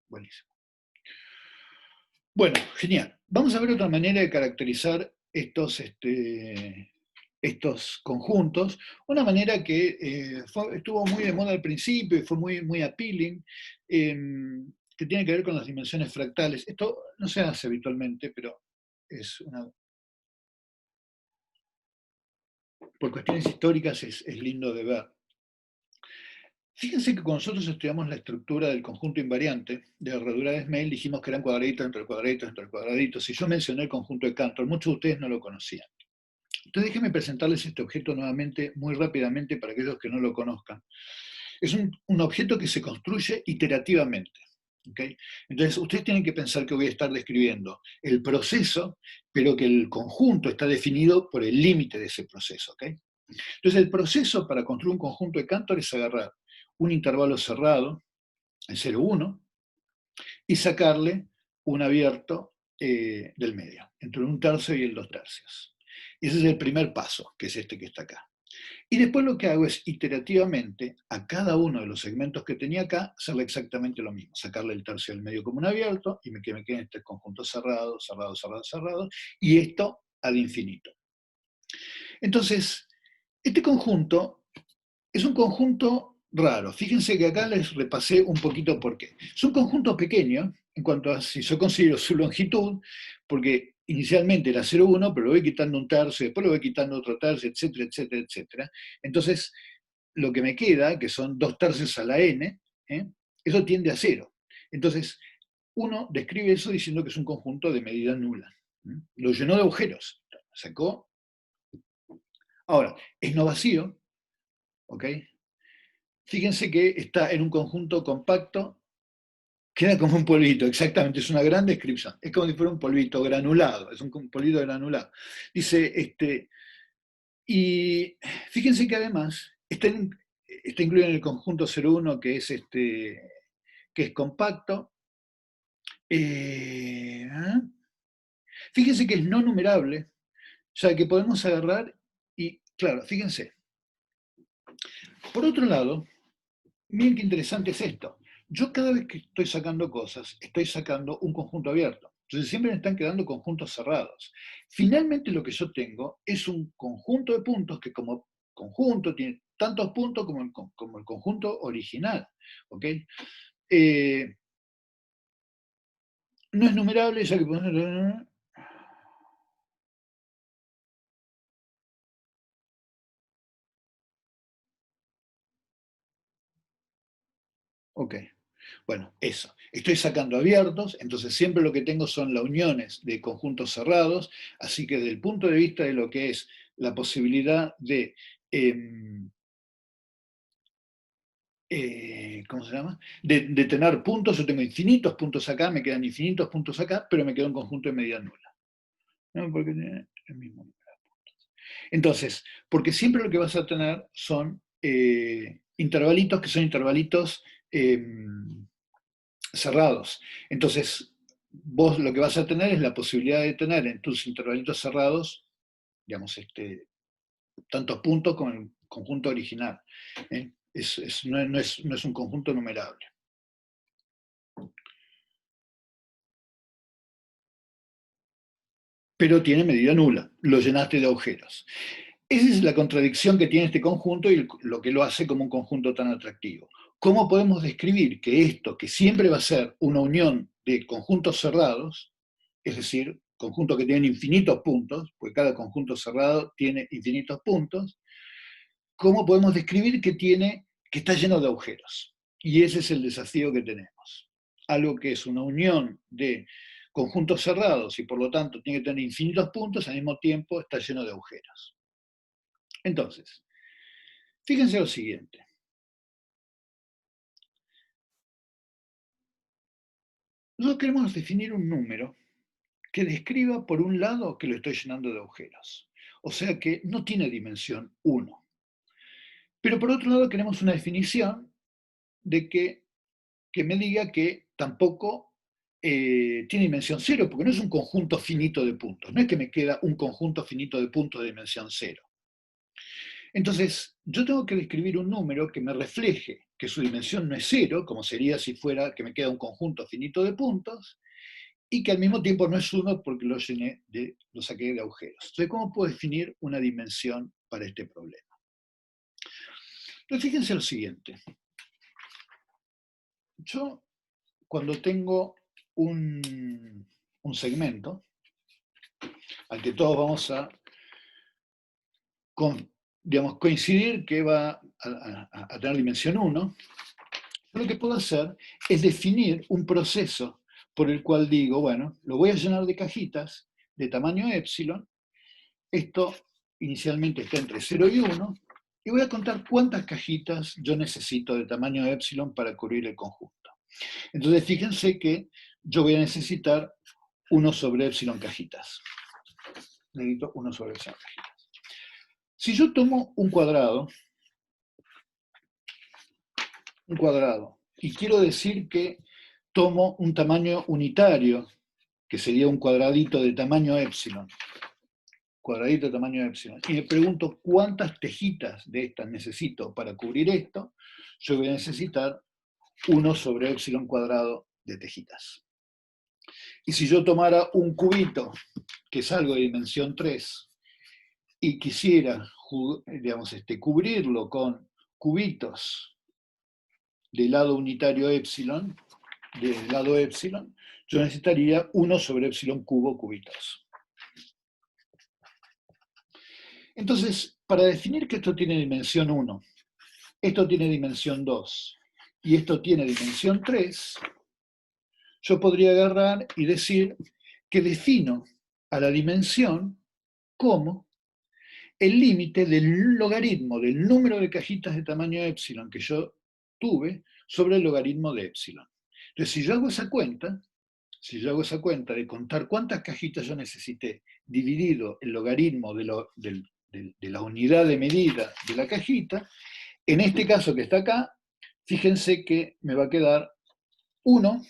Buenísimo. Bueno, genial. Vamos a ver otra manera de caracterizar estos conjuntos, una manera que estuvo muy de moda al principio y fue muy, muy appealing, que tiene que ver con las dimensiones fractales. Esto no se hace habitualmente, pero por cuestiones históricas es lindo de ver. Fíjense que cuando nosotros estudiamos la estructura del conjunto invariante de la herradura de Smale, dijimos que eran cuadraditos entre cuadraditos entre cuadraditos, y yo mencioné el conjunto de Cantor, muchos de ustedes no lo conocían. Entonces déjenme presentarles este objeto nuevamente, muy rápidamente, para aquellos que no lo conozcan. Es un objeto que se construye iterativamente. ¿Okay? Entonces, ustedes tienen que pensar que voy a estar describiendo el proceso, pero que el conjunto está definido por el límite de ese proceso. ¿Okay? Entonces el proceso para construir un conjunto de Cantor es agarrar un intervalo cerrado, el 0, 1, y sacarle un abierto del medio, entre un tercio y el 2 tercios. Ese es el primer paso, que es este que está acá. Y después lo que hago es iterativamente a cada uno de los segmentos que tenía acá hacerle exactamente lo mismo, sacarle el tercio del medio como un abierto y que me quede este conjunto cerrado, cerrado, cerrado, cerrado, y esto ad infinito. Entonces, este conjunto es un conjunto raro. Fíjense que acá les repasé un poquito por qué. Es un conjunto pequeño en cuanto a si yo considero su longitud, porque inicialmente era 0,1, pero lo voy quitando un tercio, después lo voy quitando otro tercio, etcétera, etcétera, etcétera. Entonces, lo que me queda, que son 2 tercios a la n, eso tiende a 0. Entonces, uno describe eso diciendo que es un conjunto de medida nula. Lo llenó de agujeros, sacó. Ahora, es no vacío, ¿ok? Fíjense que está en un conjunto compacto, queda como un polvito, exactamente, es una gran descripción. Es como si fuera un polvito granulado, es un polvito granulado. Dice, y fíjense que además está incluido en el conjunto 0,1 que es compacto. Fíjense que es no numerable, o sea que podemos agarrar y, claro, fíjense. Por otro lado, miren qué interesante es esto. Yo cada vez que estoy sacando cosas, estoy sacando un conjunto abierto. Entonces siempre me están quedando conjuntos cerrados. Finalmente lo que yo tengo es un conjunto de puntos que como conjunto tiene tantos puntos como el conjunto original. ¿Ok? No es numerable, ya que podemos... Ok. Bueno, eso. Estoy sacando abiertos, entonces siempre lo que tengo son las uniones de conjuntos cerrados, así que desde el punto de vista de lo que es la posibilidad de, ¿cómo se llama? De tener puntos, yo tengo infinitos puntos acá, me quedan infinitos puntos acá, pero me queda un conjunto de medida nula. ¿No? Porque tiene el mismo número de puntos. Entonces, porque siempre lo que vas a tener son intervalitos que son intervalitos cerrados. Entonces, vos lo que vas a tener es la posibilidad de tener en tus intervalitos cerrados, digamos, tantos puntos como el conjunto original. No es un conjunto numerable. Pero tiene medida nula, lo llenaste de agujeros. Esa es la contradicción que tiene este conjunto y lo que lo hace como un conjunto tan atractivo. ¿Cómo podemos describir que esto, que siempre va a ser una unión de conjuntos cerrados, es decir, conjuntos que tienen infinitos puntos, porque cada conjunto cerrado tiene infinitos puntos, cómo podemos describir que está lleno de agujeros? Y ese es el desafío que tenemos. Algo que es una unión de conjuntos cerrados y por lo tanto tiene que tener infinitos puntos, al mismo tiempo está lleno de agujeros. Entonces, fíjense lo siguiente. Nosotros queremos definir un número que describa, por un lado, que lo estoy llenando de agujeros. O sea que no tiene dimensión 1. Pero por otro lado, queremos una definición de que me diga que tampoco tiene dimensión 0, porque no es un conjunto finito de puntos. No es que me queda un conjunto finito de puntos de dimensión 0. Entonces, yo tengo que describir un número que me refleje que su dimensión no es 0, como sería si fuera que me queda un conjunto finito de puntos, y que al mismo tiempo no es 1 porque lo saqué de agujeros. Entonces, ¿cómo puedo definir una dimensión para este problema? Entonces, fíjense lo siguiente. Yo, cuando tengo un segmento al que todos vamos a coincidir que va a tener dimensión 1, lo que puedo hacer es definir un proceso por el cual digo, bueno, lo voy a llenar de cajitas de tamaño epsilon, esto inicialmente está entre 0 y 1, y voy a contar cuántas cajitas yo necesito de tamaño epsilon para cubrir el conjunto. Entonces fíjense que yo voy a necesitar 1 sobre epsilon cajitas. Necesito 1 sobre epsilon cajitas. Si yo tomo un cuadrado, y quiero decir que tomo un tamaño unitario, que sería un cuadradito de tamaño épsilon, cuadradito de tamaño épsilon, y me pregunto cuántas tejitas de estas necesito para cubrir esto, yo voy a necesitar 1 sobre épsilon cuadrado de tejitas. Y si yo tomara un cubito, que es algo de dimensión 3, y quisiera, digamos, cubrirlo con cubitos del lado unitario épsilon, del lado épsilon, yo necesitaría 1 sobre épsilon cubo cubitos. Entonces, para definir que esto tiene dimensión 1, esto tiene dimensión 2 y esto tiene dimensión 3, yo podría agarrar y decir que defino a la dimensión como el límite del logaritmo del número de cajitas de tamaño épsilon que yo tuve sobre el logaritmo de épsilon. Entonces, si yo hago esa cuenta de contar cuántas cajitas yo necesité dividido el logaritmo de la unidad de medida de la cajita, en este caso que está acá, fíjense que me va a quedar 1,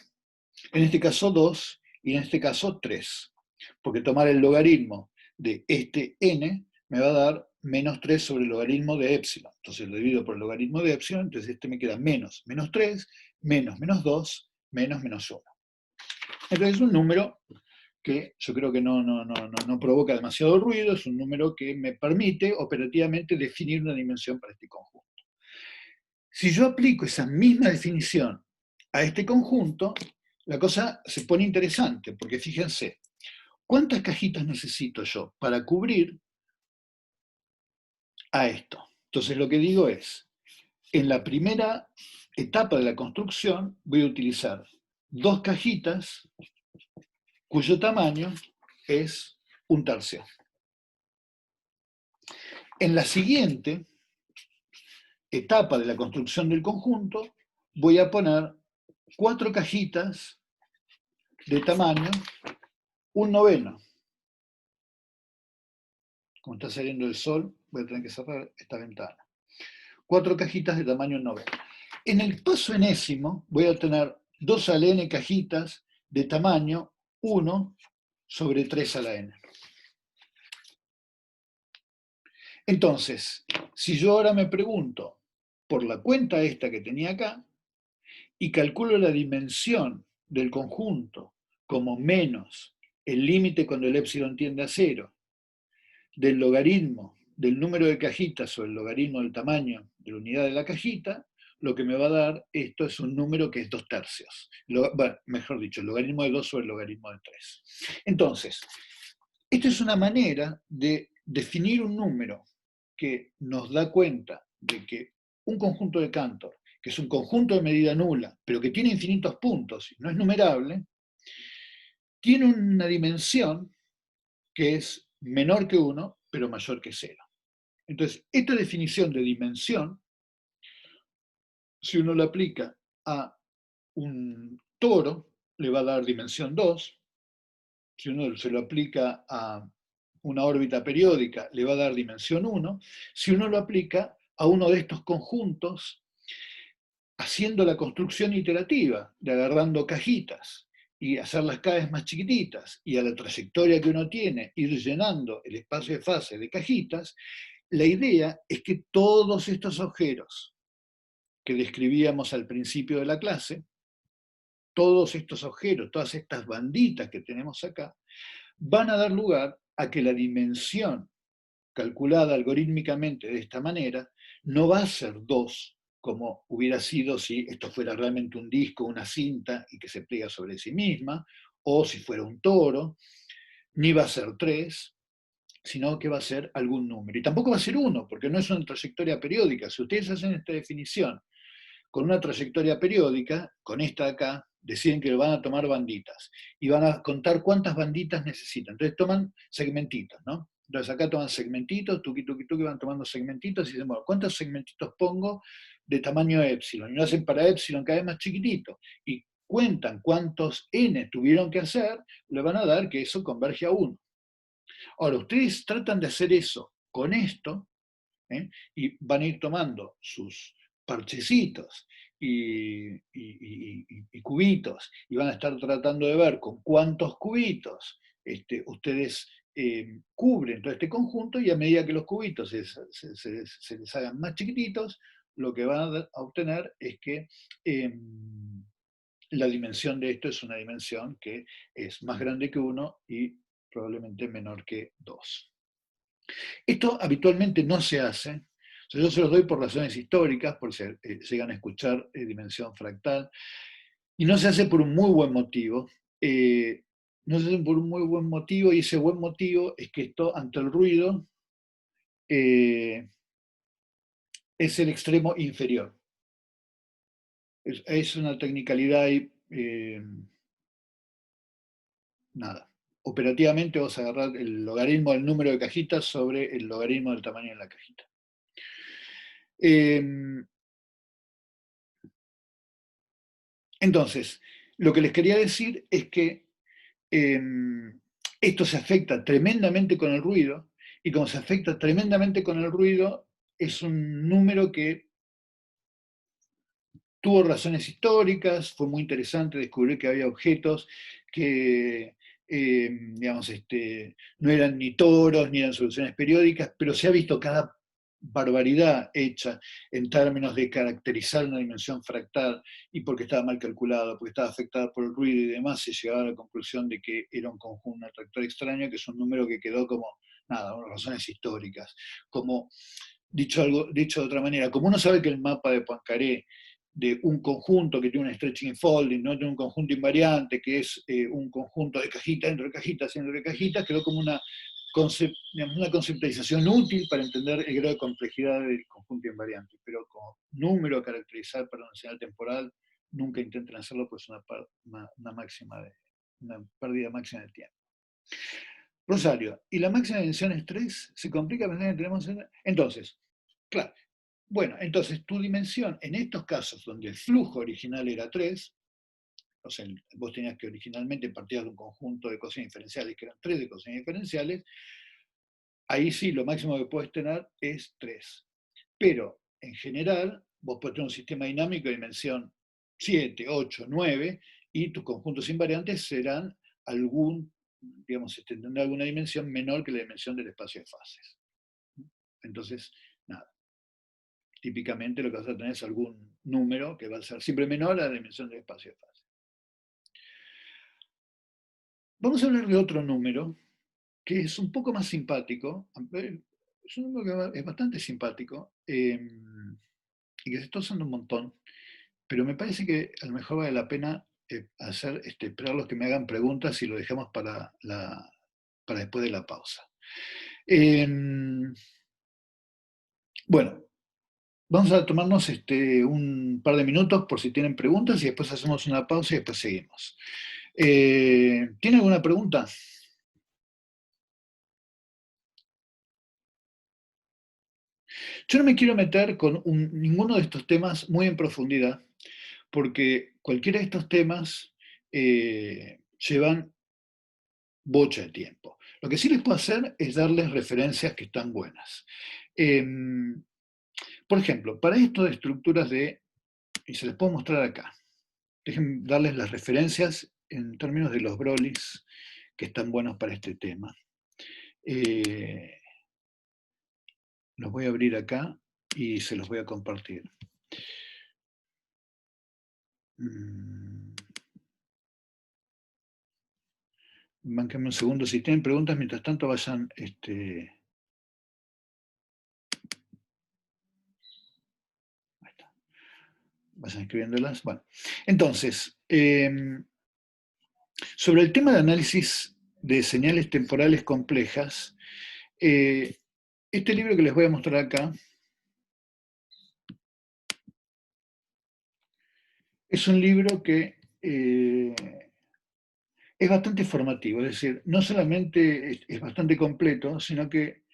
en este caso 2 y en este caso 3. Porque tomar el logaritmo de este n me va a dar menos 3 sobre el logaritmo de épsilon. Entonces lo divido por el logaritmo de épsilon, entonces este me queda menos 3, menos 2, menos 1. Entonces es un número que yo creo que no provoca demasiado ruido, es un número que me permite operativamente definir una dimensión para este conjunto. Si yo aplico esa misma definición a este conjunto, la cosa se pone interesante, porque fíjense, ¿cuántas cajitas necesito yo para cubrir a esto? Entonces lo que digo es, en la primera etapa de la construcción voy a utilizar 2 cajitas cuyo tamaño es 1/3. En la siguiente etapa de la construcción del conjunto voy a poner 4 cajitas de tamaño 1/9. Como está saliendo el sol, voy a tener que cerrar esta ventana. 4 cajitas de tamaño 1/9. En el paso enésimo voy a tener 2 a la n cajitas de tamaño 1 sobre 3 a la n. Entonces, si yo ahora me pregunto por la cuenta esta que tenía acá y calculo la dimensión del conjunto como menos el límite cuando el épsilon tiende a 0 del logaritmo del número de cajitas o el logaritmo del tamaño de la unidad de la cajita, lo que me va a dar esto es un número que es 2/3. Bueno, mejor dicho, el logaritmo de 2 sobre el logaritmo de 3. Entonces, esta es una manera de definir un número que nos da cuenta de que un conjunto de Cantor, que es un conjunto de medida nula, pero que tiene infinitos puntos y no es numerable, tiene una dimensión que es menor que 1, pero mayor que 0. Entonces, esta definición de dimensión, si uno la aplica a un toro, le va a dar dimensión 2. Si uno se lo aplica a una órbita periódica, le va a dar dimensión 1. Si uno lo aplica a uno de estos conjuntos, haciendo la construcción iterativa, de agarrando cajitas y hacerlas cada vez más chiquititas, y a la trayectoria que uno tiene, ir llenando el espacio de fase de cajitas, la idea es que todos estos agujeros que describíamos al principio de la clase, todos estos agujeros, todas estas banditas que tenemos acá, van a dar lugar a que la dimensión calculada algorítmicamente de esta manera no va a ser 2, como hubiera sido si esto fuera realmente un disco, una cinta, y que se pliega sobre sí misma, o si fuera un toro, ni va a ser 3, sino que va a ser algún número. Y tampoco va a ser 1, porque no es una trayectoria periódica. Si ustedes hacen esta definición con una trayectoria periódica, con esta de acá, deciden que van a tomar banditas y van a contar cuántas banditas necesitan. Entonces toman segmentitos, ¿no? Entonces acá toman segmentitos, tuqui, tuqui, tuqui, van tomando segmentitos y dicen, bueno, ¿cuántos segmentitos pongo de tamaño épsilon? Y lo hacen para épsilon cada vez más chiquitito. Y cuentan cuántos n tuvieron que hacer, le van a dar que eso converge a 1. Ahora, ustedes tratan de hacer eso con esto, Y van a ir tomando sus parchecitos y cubitos, y van a estar tratando de ver con cuántos cubitos ustedes cubren todo este conjunto, y a medida que los cubitos se les hagan más chiquititos, lo que van a obtener es que la dimensión de esto es una dimensión que es más grande que 1 y probablemente menor que 2. Esto habitualmente no se hace. O sea, yo se los doy por razones históricas, por si llegan a escuchar dimensión fractal, y no se hace por un muy buen motivo. No se hace por un muy buen motivo, y ese buen motivo es que esto, ante el ruido, es el extremo inferior. Es una tecnicalidad y nada. Operativamente vos agarrar el logaritmo del número de cajitas sobre el logaritmo del tamaño de la cajita. Entonces, lo que les quería decir es que esto se afecta tremendamente con el ruido, y como se afecta tremendamente con el ruido, es un número que tuvo razones históricas. Fue muy interesante descubrir que había objetos que digamos, no eran ni toros, ni eran soluciones periódicas, pero se ha visto cada barbaridad hecha en términos de caracterizar una dimensión fractal, y porque estaba mal calculada, porque estaba afectada por el ruido y demás, se llegaba a la conclusión de que era un conjunto, un atractor extraño, que es un número que quedó como, nada, unas razones históricas. Como, dicho de otra manera, como uno sabe que el mapa de Poincaré de un conjunto que tiene un stretching folding, no tiene un conjunto invariante, que es un conjunto de cajitas dentro de cajitas dentro de cajitas, quedó como una conceptualización útil para entender el grado de complejidad del conjunto invariante, pero como número a caracterizar para una señal temporal, nunca intenten hacerlo, pues es una pérdida máxima de tiempo. Rosario, ¿y la máxima dimensión es 3? ¿Se complica pensar que tenemos? Entonces, claro, bueno, entonces tu dimensión, en estos casos donde el flujo original era 3, o sea, vos tenías que originalmente partir de un conjunto de ecuaciones diferenciales que eran 3 ecuaciones diferenciales, ahí sí lo máximo que puedes tener es 3. Pero en general, vos podés tener un sistema dinámico de dimensión 7, 8, 9, y tus conjuntos invariantes serán tendrán alguna dimensión menor que la dimensión del espacio de fases. Entonces, nada. Típicamente lo que vas a tener es algún número que va a ser siempre menor a la dimensión del espacio de fase. Vamos a hablar de otro número que es un poco más simpático. Es un número que es bastante simpático y que se está usando un montón, pero me parece que a lo mejor vale la pena esperar los que me hagan preguntas y lo dejamos para después de la pausa. Bueno, vamos a tomarnos un par de minutos por si tienen preguntas, y después hacemos una pausa y después seguimos. ¿Tiene alguna pregunta? Yo no me quiero meter con ninguno de estos temas muy en profundidad, porque cualquiera de estos temas llevan bocha de tiempo. Lo que sí les puedo hacer es darles referencias que están buenas. Por ejemplo, para esto de estructuras y se les puedo mostrar acá. Déjenme darles las referencias en términos de los Broglys que están buenos para este tema. Los voy a abrir acá y se los voy a compartir. Bánquenme un segundo. Si tienen preguntas, mientras tanto vayan vayan escribiéndolas. Bueno, entonces, sobre el tema de análisis de señales temporales complejas, este libro que les voy a mostrar acá es un libro que es bastante formativo, es decir, no solamente es bastante completo, sino que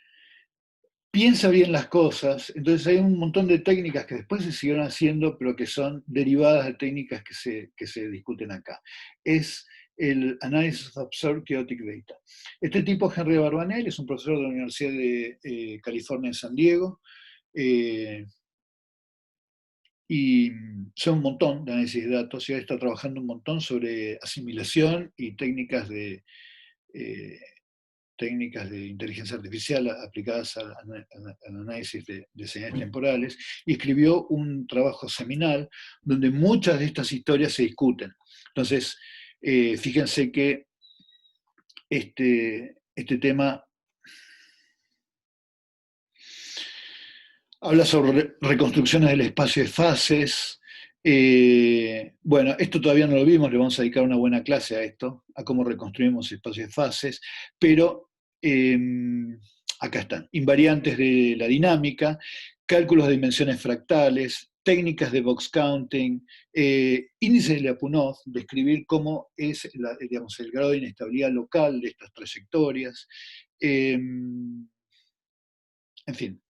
piensa bien las cosas. Entonces hay un montón de técnicas que después se siguieron haciendo, pero que son derivadas de técnicas que se discuten acá. Es el Analysis of Observed Chaotic Data. Este tipo, Henry Barbanel, es un profesor de la Universidad de California en San Diego, Eh, y son un montón de análisis de datos y ahora está trabajando un montón sobre asimilación y eh, técnicas de inteligencia artificial aplicadas al análisis de señales temporales, y escribió un trabajo seminal donde muchas de estas historias se discuten. Entonces, fíjense que este tema habla sobre reconstrucciones del espacio de fases. Bueno, esto todavía no lo vimos, le vamos a dedicar una buena clase a esto, a cómo reconstruimos espacios de fases, pero eh, acá están, invariantes de la dinámica, cálculos de dimensiones fractales, técnicas de box counting, índice de Lyapunov, describir cómo es digamos, el grado de inestabilidad local de estas trayectorias, en fin,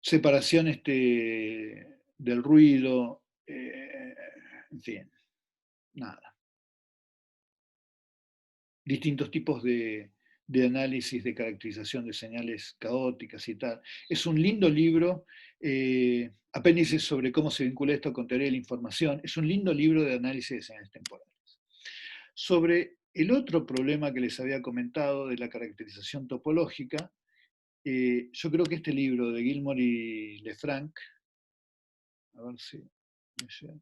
separación del ruido, en fin, nada. Distintos tipos de análisis de caracterización de señales caóticas y tal. Es un lindo libro, apéndices sobre cómo se vincula esto con teoría de la información. Es un lindo libro de análisis de señales temporales. Sobre el otro problema que les había comentado de la caracterización topológica, yo creo que este libro de Gilmore y Lefranc, a ver si me llega.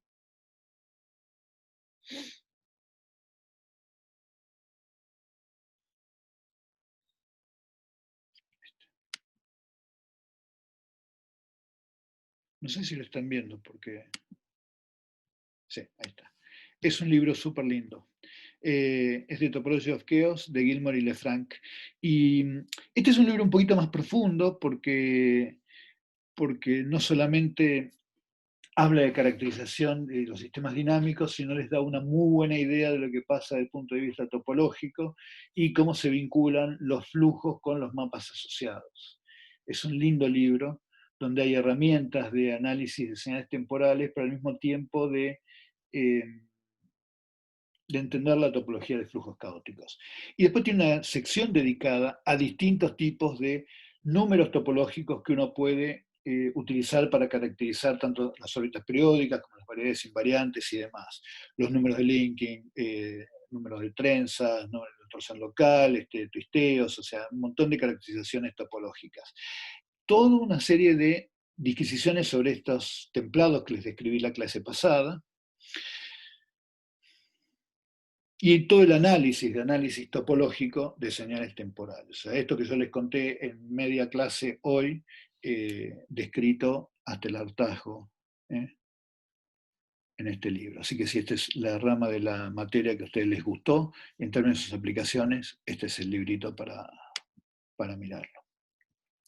No sé si lo están viendo porque... Sí, ahí está. Es un libro súper lindo. Es de Topology of Chaos, de Gilmore y Lefranc. Y este es un libro un poquito más profundo porque no solamente habla de caracterización de los sistemas dinámicos, sino les da una muy buena idea de lo que pasa desde el punto de vista topológico y cómo se vinculan los flujos con los mapas asociados. Es un lindo libro donde hay herramientas de análisis de señales temporales, pero al mismo tiempo eh, de entender la topología de flujos caóticos. Y después tiene una sección dedicada a distintos tipos de números topológicos que uno puede utilizar para caracterizar tanto las órbitas periódicas como las variedades invariantes y demás. Los números de linking, números de trenzas, números de torsión local, twisteos, o sea, un montón de caracterizaciones topológicas. Toda una serie de disquisiciones sobre estos templados que les describí la clase pasada, y todo el análisis de análisis topológico de señales temporales. O sea, esto que yo les conté en media clase hoy, descrito hasta el hartazgo en este libro. Así que si esta es la rama de la materia que a ustedes les gustó, en términos de sus aplicaciones, este es el librito para mirarlo.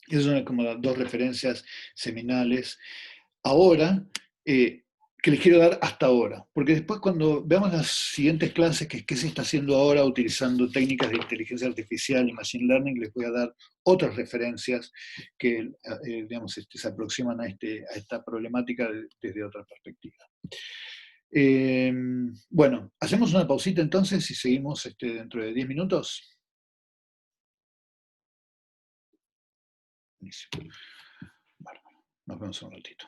Esas son como dos referencias seminales. Ahora, que les quiero dar hasta ahora, porque después cuando veamos las siguientes clases, que qué se está haciendo ahora utilizando técnicas de inteligencia artificial y machine learning, les voy a dar otras referencias que digamos, se aproximan a esta problemática desde otra perspectiva. Bueno, hacemos una pausita entonces y seguimos dentro de 10 minutos. Buenísimo. Bueno, nos vemos en un ratito.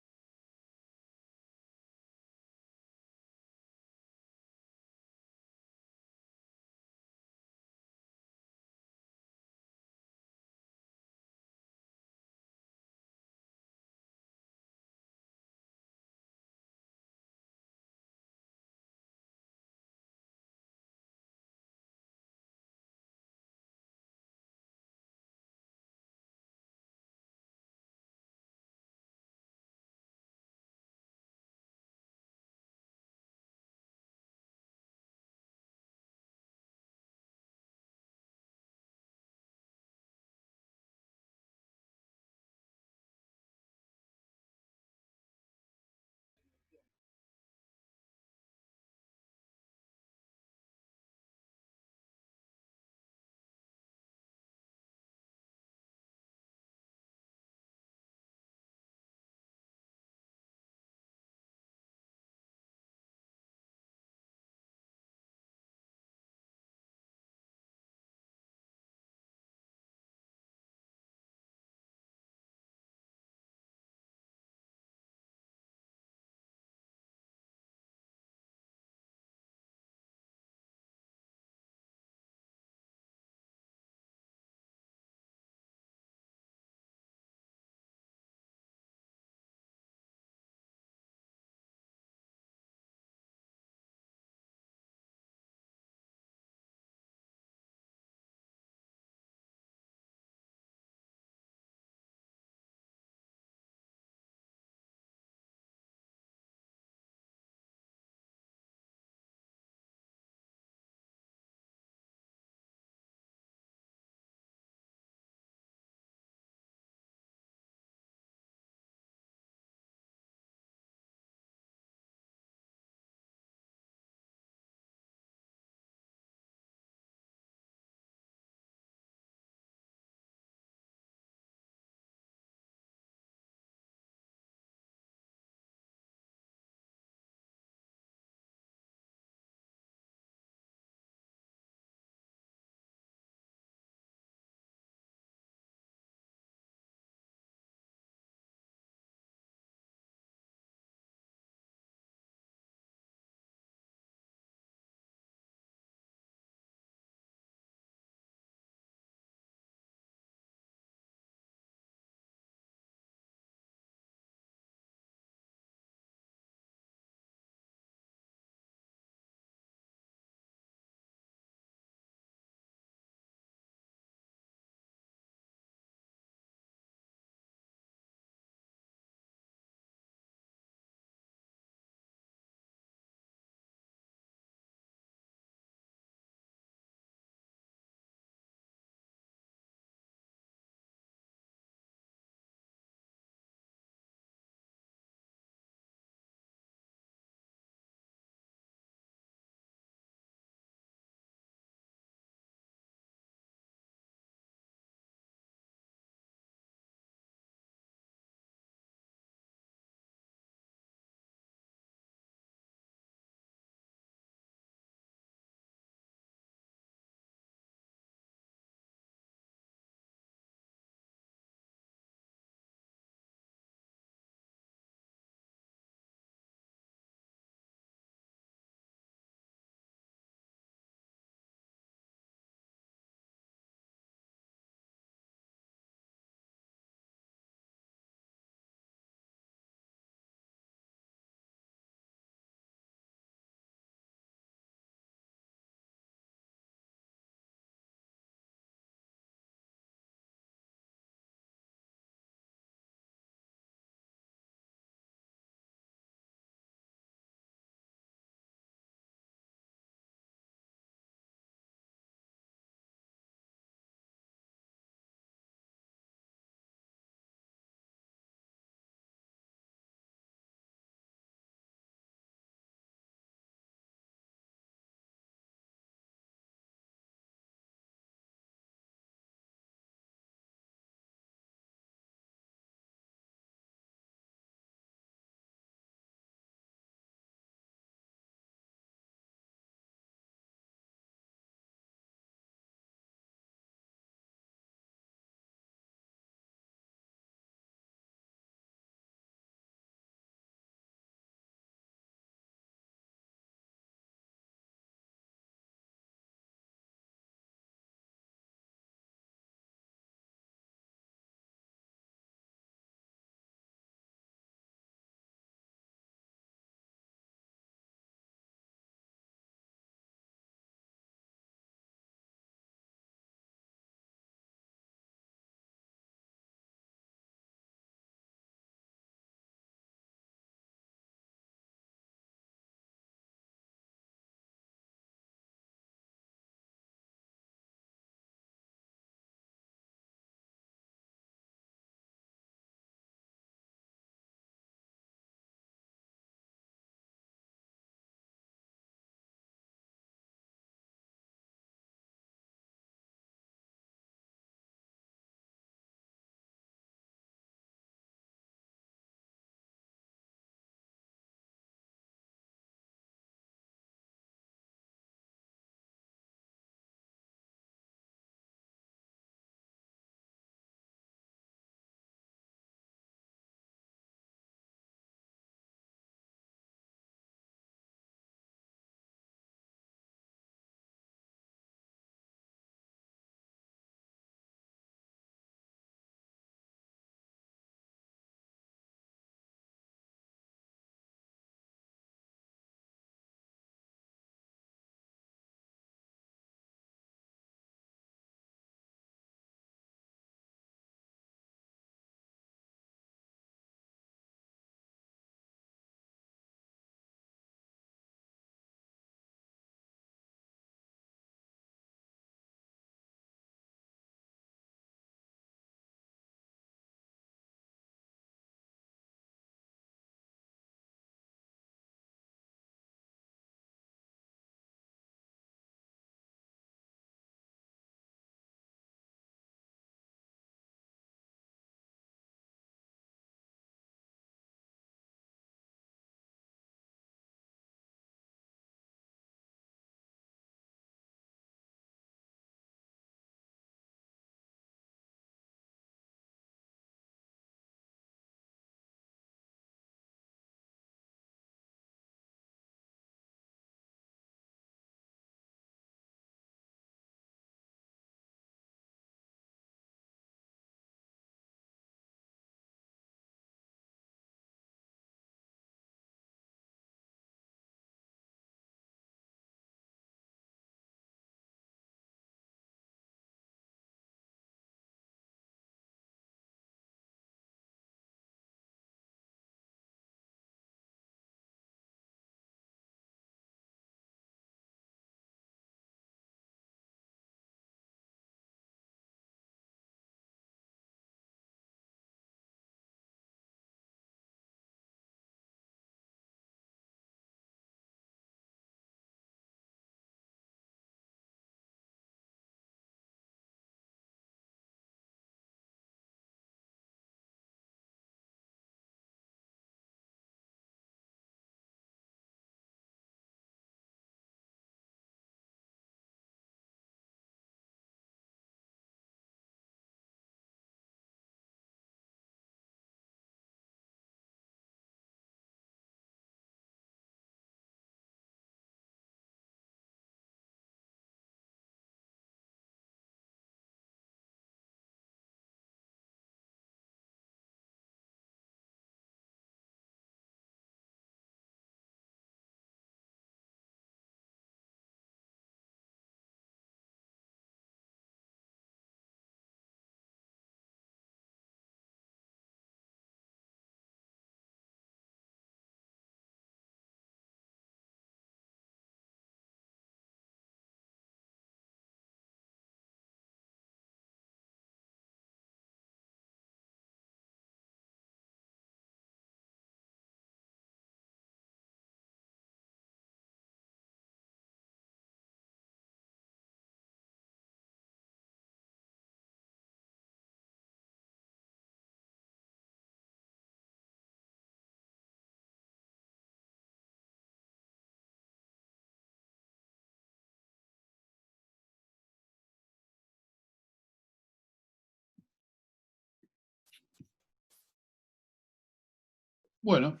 Bueno,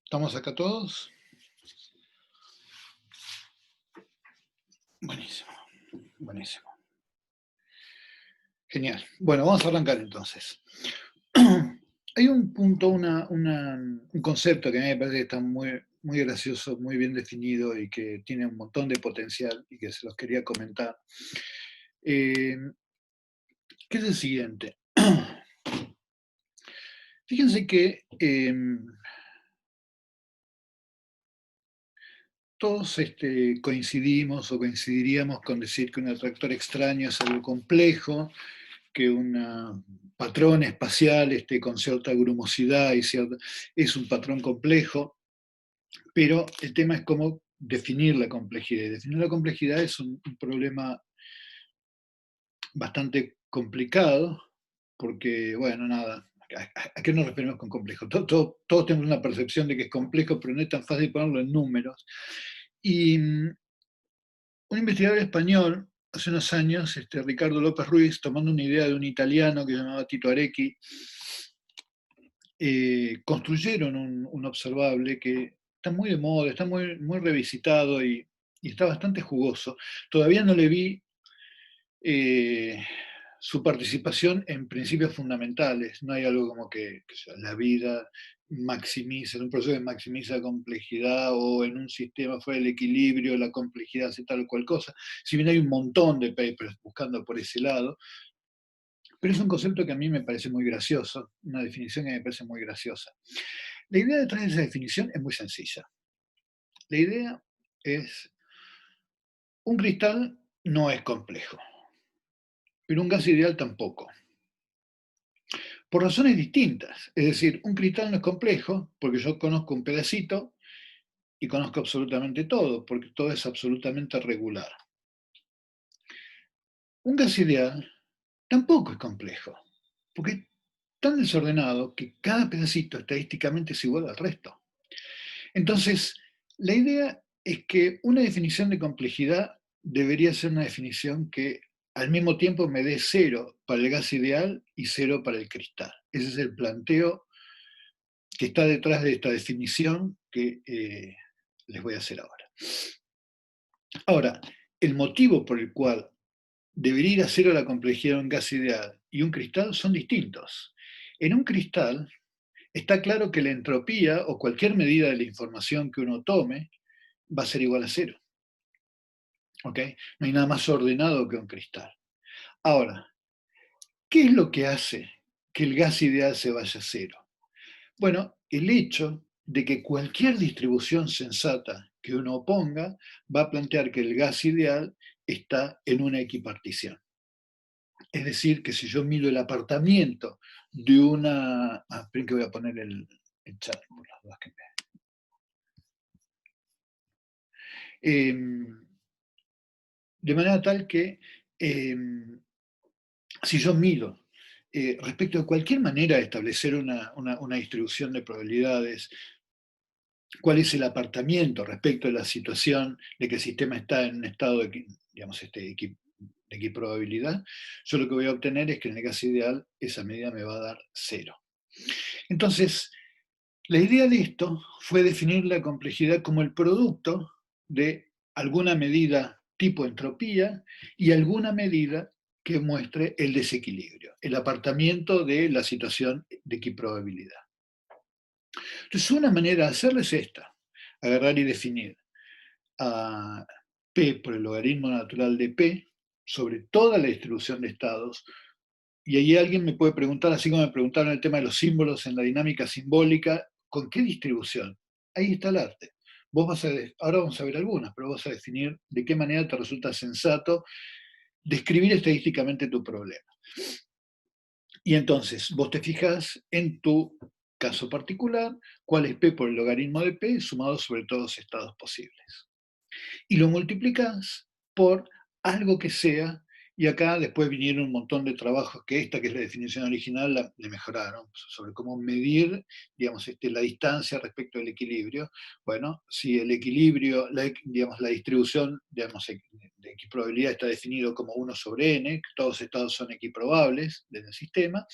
¿estamos acá todos? Buenísimo, buenísimo. Genial. Bueno, vamos a arrancar entonces. Hay un punto, un concepto que a mí me parece que está muy gracioso, muy bien definido y que tiene un montón de potencial y que se los quería comentar, eh, que es el siguiente. Fíjense que todos coincidimos o coincidiríamos con decir que un atractor extraño es algo complejo, que un patrón espacial con cierta grumosidad es un patrón complejo, pero el tema es cómo definir la complejidad. Y definir la complejidad es un problema bastante complicado, porque, bueno, nada, ¿a qué nos referimos con complejo? Todos tenemos una percepción de que es complejo, pero no es tan fácil ponerlo en números. Y un investigador español, hace unos años, Ricardo López Ruiz, tomando una idea de un italiano que se llamaba Tito Arecchi, construyeron un observable que está muy de moda, está muy revisitado y está bastante jugoso. Todavía no le vi eh, su participación en principios fundamentales. No hay algo como que sea, la vida maximiza, en un proceso que maximiza complejidad o en un sistema fuera del equilibrio, la complejidad hace tal o cual cosa. Si bien hay un montón de papers buscando por ese lado, pero es un concepto que a mí me parece muy gracioso, una definición que me parece muy graciosa. La idea detrás de esa definición es muy sencilla. La idea es, un cristal no es complejo, pero un gas ideal tampoco. Por razones distintas. Es decir, un cristal no es complejo porque yo conozco un pedacito y conozco absolutamente todo, porque todo es absolutamente regular. Un gas ideal tampoco es complejo, porque es tan desordenado que cada pedacito estadísticamente es igual al resto. Entonces, la idea es que una definición de complejidad debería ser una definición que al mismo tiempo me dé cero para el gas ideal y cero para el cristal. Ese es el planteo que está detrás de esta definición que les voy a hacer ahora. Ahora, el motivo por el cual debería ir a cero la complejidad de un gas ideal y un cristal son distintos. En un cristal está claro que la entropía o cualquier medida de la información que uno tome va a ser igual a cero. ¿Ok? No hay nada más ordenado que un cristal. Ahora, ¿qué es lo que hace que el gas ideal se vaya a cero? Bueno, el hecho de que cualquier distribución sensata que uno ponga va a plantear que el gas ideal está en una equipartición. Es decir, que si yo mido el apartamiento de una... esperen que voy a poner el chat por las dudas que me... de manera tal que si yo mido respecto de cualquier manera de establecer una distribución de probabilidades, cuál es el apartamiento respecto de la situación de que el sistema está en un estado de, digamos, de equiprobabilidad, yo lo que voy a obtener es que en el caso ideal esa medida me va a dar cero. Entonces, la idea de esto fue definir la complejidad como el producto de alguna medida tipo entropía y alguna medida que muestre el desequilibrio, el apartamiento de la situación de equiprobabilidad. Entonces, una manera de hacerlo es esta, agarrar y definir a P por el logaritmo natural de P sobre toda la distribución de estados. Y ahí alguien me puede preguntar, así como me preguntaron el tema de los símbolos en la dinámica simbólica, ¿con qué distribución? Ahí está el arte. Ahora vamos a ver algunas, pero vas a definir de qué manera te resulta sensato describir estadísticamente tu problema. Y entonces vos te fijas en tu caso particular, cuál es P por el logaritmo de P sumado sobre todos los estados posibles. Y lo multiplicas por algo que sea, y acá después vinieron un montón de trabajos que esta, que es la definición original, le mejoraron, sobre cómo medir, digamos, la distancia respecto al equilibrio. Bueno, si el equilibrio, digamos, la distribución, digamos, de equiprobabilidad está definido como 1 sobre n, todos estados son equiprobables del sistema,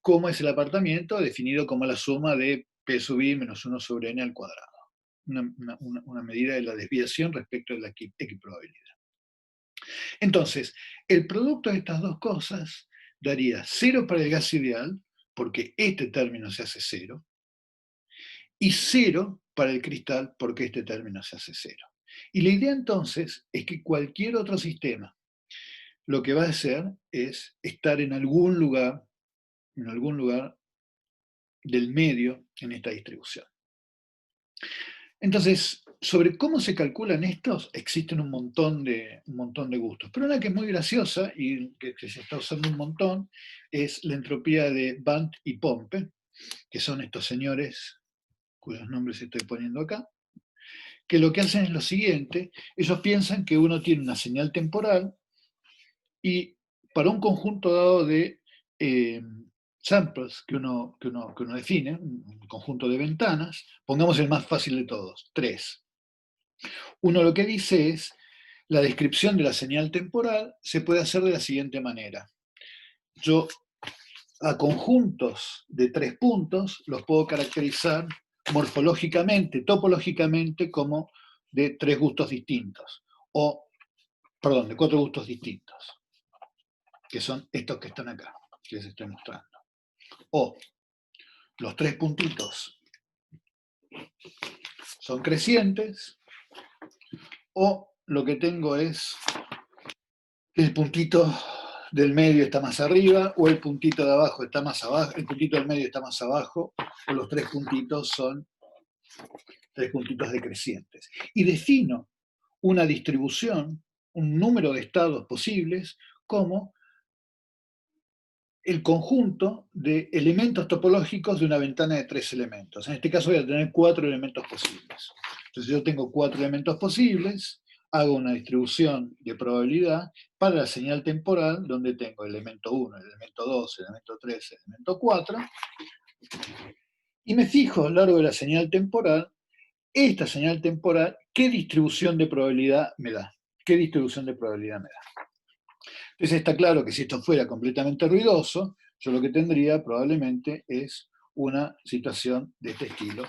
¿cómo es el apartamiento? Definido como la suma de P sub i menos 1 sobre n al cuadrado. Una medida de la desviación respecto de la equiprobabilidad. Entonces, el producto de estas dos cosas daría 0 para el gas ideal, porque este término se hace 0, y 0 para el cristal, porque este término se hace 0. Y la idea entonces es que cualquier otro sistema lo que va a hacer es estar en algún lugar del medio en esta distribución. Entonces, sobre cómo se calculan estos, existen un montón de gustos. Pero una que es muy graciosa y que se está usando un montón es la entropía de Bandt y Pompe, que son estos señores cuyos nombres estoy poniendo acá, que lo que hacen es lo siguiente: ellos piensan que uno tiene una señal temporal y para un conjunto dado de samples que uno define, un conjunto de ventanas, pongamos el más fácil de todos, 3. Uno lo que dice es, la descripción de la señal temporal se puede hacer de la siguiente manera. Yo a conjuntos de 3 puntos los puedo caracterizar morfológicamente, topológicamente, como de 3 gustos distintos, o, perdón, de 4 gustos distintos, que son estos que están acá, que les estoy mostrando. O los 3 puntitos son crecientes, o lo que tengo es el puntito del medio está más arriba, o el puntito de abajo está más abajo, el puntito del medio está más abajo, o los 3 puntitos son 3 puntitos decrecientes. Y defino una distribución, un número de estados posibles, como el conjunto de elementos topológicos de una ventana de 3 elementos. En este caso voy a tener 4 elementos posibles. Entonces yo tengo 4 elementos posibles, hago una distribución de probabilidad para la señal temporal, donde tengo el elemento 1, el elemento 2, el elemento 3, el elemento 4, y me fijo a lo largo de la señal temporal, esta señal temporal, ¿qué distribución de probabilidad me da? ¿Qué distribución de probabilidad me da? Entonces está claro que si esto fuera completamente ruidoso, yo lo que tendría probablemente es una situación de este estilo.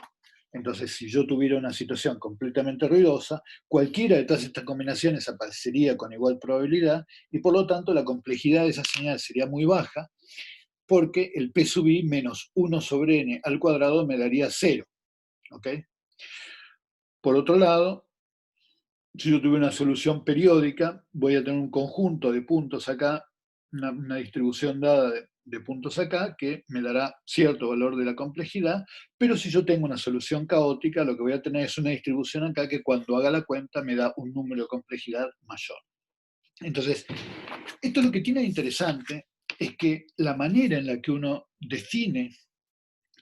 Entonces, si yo tuviera una situación completamente ruidosa, cualquiera de todas estas combinaciones aparecería con igual probabilidad y por lo tanto la complejidad de esa señal sería muy baja, porque el P sub i menos 1 sobre n al cuadrado me daría 0. ¿Okay? Por otro lado, si yo tuviera una solución periódica, voy a tener un conjunto de puntos acá, una distribución dada de puntos acá, que me dará cierto valor de la complejidad, pero si yo tengo una solución caótica, lo que voy a tener es una distribución acá que cuando haga la cuenta me da un número de complejidad mayor. Entonces, esto lo que tiene de interesante es que la manera en la que uno define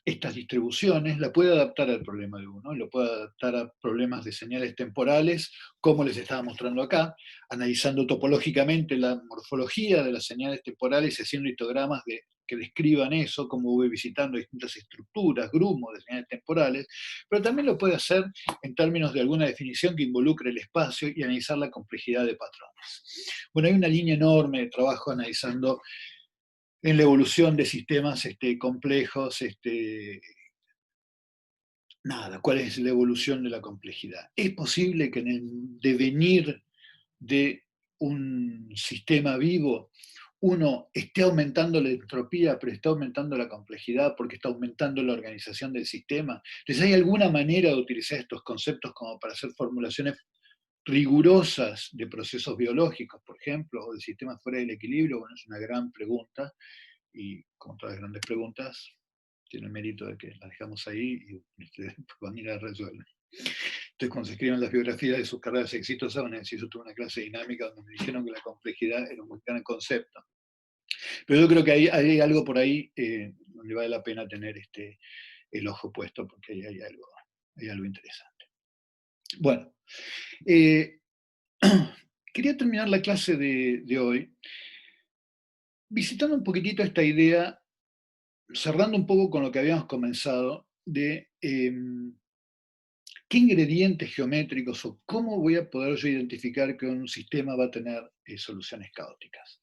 estas distribuciones la puede adaptar al problema de uno, lo puede adaptar a problemas de señales temporales, como les estaba mostrando acá, analizando topológicamente la morfología de las señales temporales y haciendo histogramas que describan eso, como voy visitando distintas estructuras, grumos de señales temporales, pero también lo puede hacer en términos de alguna definición que involucre el espacio y analizar la complejidad de patrones. Bueno, hay una línea enorme de trabajo analizando en la evolución de sistemas complejos, ¿cuál es la evolución de la complejidad? ¿Es posible que en el devenir de un sistema vivo uno esté aumentando la entropía, pero está aumentando la complejidad porque está aumentando la organización del sistema? Entonces, ¿hay alguna manera de utilizar estos conceptos como para hacer formulaciones rigurosas de procesos biológicos, por ejemplo, o de sistemas fuera del equilibrio? Bueno, es una gran pregunta. Y como todas las grandes preguntas, tiene el mérito de que las dejamos ahí y ustedes van a ir a resolver. Entonces, cuando se escriben las biografías de sus carreras exitosas, van a decir: yo tuve una clase dinámica donde me dijeron que la complejidad era un muy gran concepto. Pero yo creo que hay algo por ahí donde vale la pena tener el ojo puesto, porque ahí hay algo interesante. Bueno, quería terminar la clase de hoy visitando un poquitito esta idea, cerrando un poco con lo que habíamos comenzado, de qué ingredientes geométricos o cómo voy a poder yo identificar que un sistema va a tener soluciones caóticas.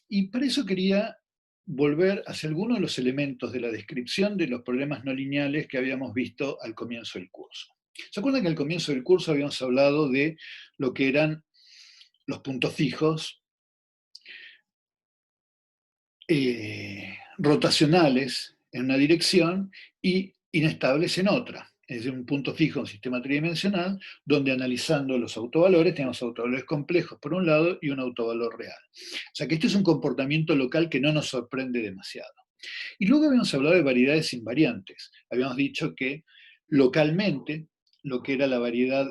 Y para eso quería volver hacia algunos de los elementos de la descripción de los problemas no lineales que habíamos visto al comienzo del curso. ¿Se acuerdan que al comienzo del curso habíamos hablado de lo que eran los puntos fijos rotacionales en una dirección y inestables en otra? Es decir, un punto fijo en un sistema tridimensional, donde analizando los autovalores, tenemos autovalores complejos por un lado y un autovalor real. O sea que este es un comportamiento local que no nos sorprende demasiado. Y luego habíamos hablado de variedades invariantes. Habíamos dicho que localmente, lo que era la variedad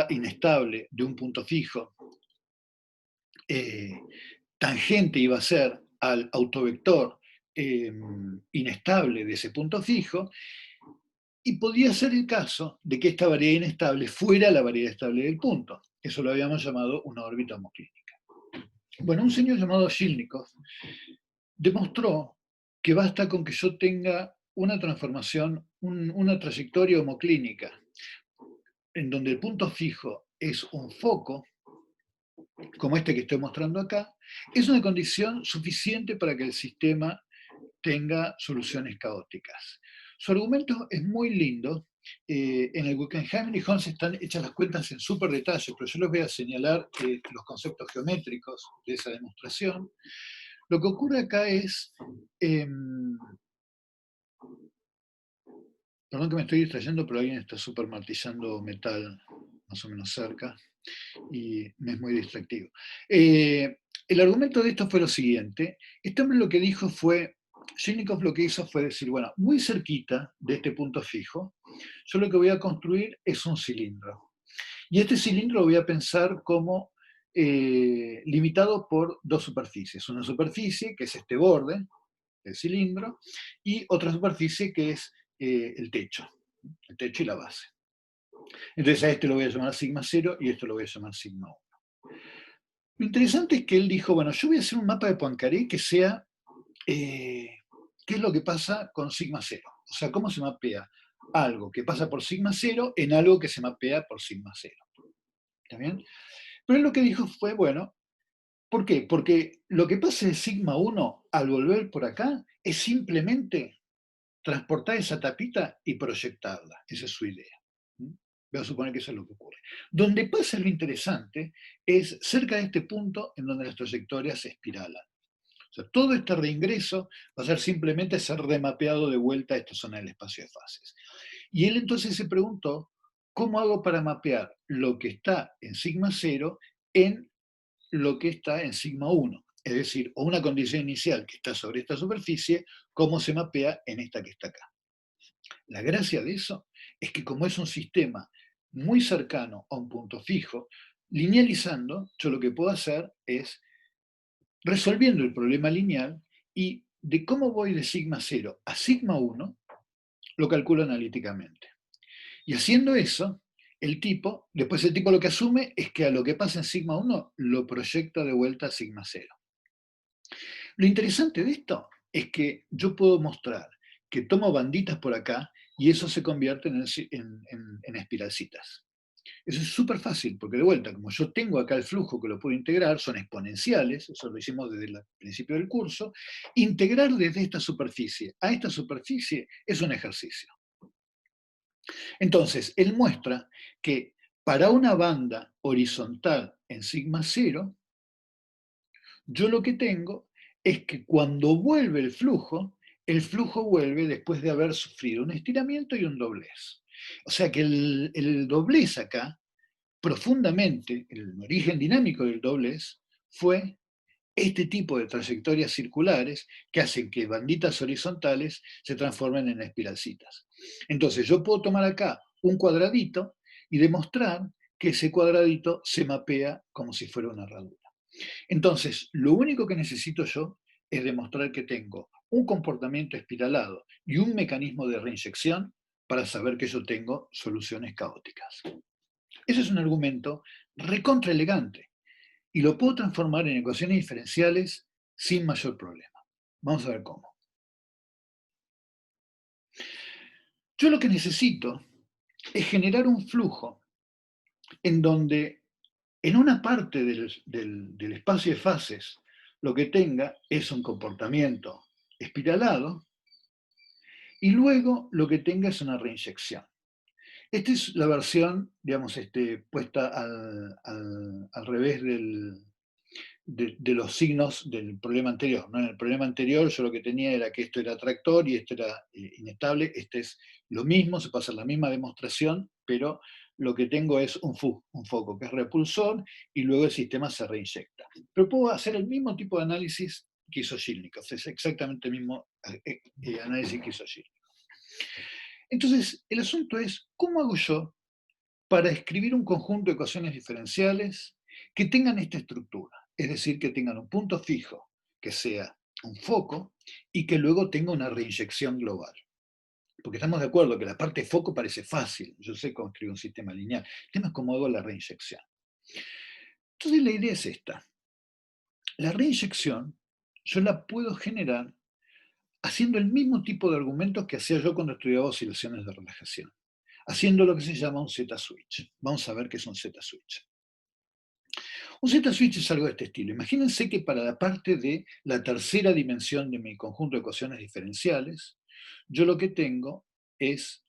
inestable de un punto fijo, tangente iba a ser al autovector inestable de ese punto fijo, y podía ser el caso de que esta variedad inestable fuera la variedad estable del punto. Eso lo habíamos llamado una órbita homoclínica. Bueno, un señor llamado Shilnikov demostró que basta con que yo tenga una transformación, una trayectoria homoclínica, en donde el punto fijo es un foco, como este que estoy mostrando acá, es una condición suficiente para que el sistema tenga soluciones caóticas. Su argumento es muy lindo. En el Guggenheim y Holmes están hechas las cuentas en súper detalle, pero yo les voy a señalar los conceptos geométricos de esa demostración. Lo que ocurre acá es, perdón que me estoy distrayendo, pero alguien está súper martillando metal más o menos cerca y me es muy distractivo. El argumento de esto fue lo siguiente. Este hombre lo que dijo fue, Shilnikov lo que hizo fue decir, bueno, muy cerquita de este punto fijo, yo lo que voy a construir es un cilindro. Y este cilindro lo voy a pensar como limitado por dos superficies. Una superficie, que es este borde, el cilindro, y otra superficie que es el techo y la base. Entonces a este lo voy a llamar sigma 0 y esto lo voy a llamar sigma 1. Lo interesante es que él dijo, bueno, yo voy a hacer un mapa de Poincaré que sea, qué es lo que pasa con sigma 0. O sea, cómo se mapea algo que pasa por sigma 0 en algo que se mapea por sigma 0. ¿Está bien? Pero él lo que dijo fue, bueno, ¿por qué? Porque lo que pasa en sigma 1 al volver por acá es simplemente transportar esa tapita y proyectarla. Esa es su idea. Voy a suponer que eso es lo que ocurre. Donde pasa lo interesante es cerca de este punto en donde las trayectorias se espiralan. O sea, todo este reingreso va a ser simplemente ser remapeado de vuelta a esta zona del espacio de fases. Y él entonces se preguntó, ¿cómo hago para mapear lo que está en sigma 0 en lo que está en sigma 1? Es decir, o una condición inicial que está sobre esta superficie, ¿cómo se mapea en esta que está acá? La gracia de eso es que como es un sistema muy cercano a un punto fijo, linealizando, yo lo que puedo hacer es, resolviendo el problema lineal, y de cómo voy de sigma 0 a sigma 1, lo calculo analíticamente. Y haciendo eso, después el tipo lo que asume es que a lo que pasa en sigma 1 lo proyecta de vuelta a sigma 0. Lo interesante de esto es que yo puedo mostrar que tomo banditas por acá y eso se convierte en espiralcitas. Eso es súper fácil, porque de vuelta, como yo tengo acá el flujo que lo puedo integrar, son exponenciales, eso lo hicimos desde el principio del curso, integrar desde esta superficie a esta superficie es un ejercicio. Entonces, él muestra que para una banda horizontal en sigma 0, yo lo que tengo es que cuando vuelve el flujo vuelve después de haber sufrido un estiramiento y un doblez. O sea que el doblez acá, profundamente, el origen dinámico del doblez fue este tipo de trayectorias circulares que hacen que banditas horizontales se transformen en espiralcitas. Entonces yo puedo tomar acá un cuadradito y demostrar que ese cuadradito se mapea como si fuera una herradura. Entonces, lo único que necesito yo es demostrar que tengo un comportamiento espiralado y un mecanismo de reinyección para saber que yo tengo soluciones caóticas. Ese es un argumento recontra elegante y lo puedo transformar en ecuaciones diferenciales sin mayor problema. Vamos a ver cómo. Yo lo que necesito es generar un flujo en donde en una parte del espacio de fases lo que tenga es un comportamiento espiralado y luego lo que tenga es una reinyección. Esta es la versión, digamos, puesta al revés de los signos del problema anterior, ¿no? En el problema anterior yo lo que tenía era que esto era atractor y esto era inestable. Este es lo mismo, se pasa la misma demostración, pero lo que tengo es un foco que es repulsor y luego el sistema se reinyecta. Pero puedo hacer el mismo tipo de análisis que hizo Shilnikov, es exactamente el mismo análisis que hizo Shilnikov. Entonces, el asunto es, ¿cómo hago yo para escribir un conjunto de ecuaciones diferenciales que tengan esta estructura? Es decir, que tengan un punto fijo, que sea un foco, y que luego tenga una reinyección global. Porque estamos de acuerdo que la parte de foco parece fácil, yo sé cómo escribir un sistema lineal, el tema es cómo hago la reinyección. Entonces la idea es esta. La reinyección yo la puedo generar haciendo el mismo tipo de argumentos que hacía yo cuando estudiaba oscilaciones de relajación, haciendo lo que se llama un Z-switch. Vamos a ver qué es un Z-switch. Un Z-switch es algo de este estilo. Imagínense que para la parte de la tercera dimensión de mi conjunto de ecuaciones diferenciales, yo lo que tengo es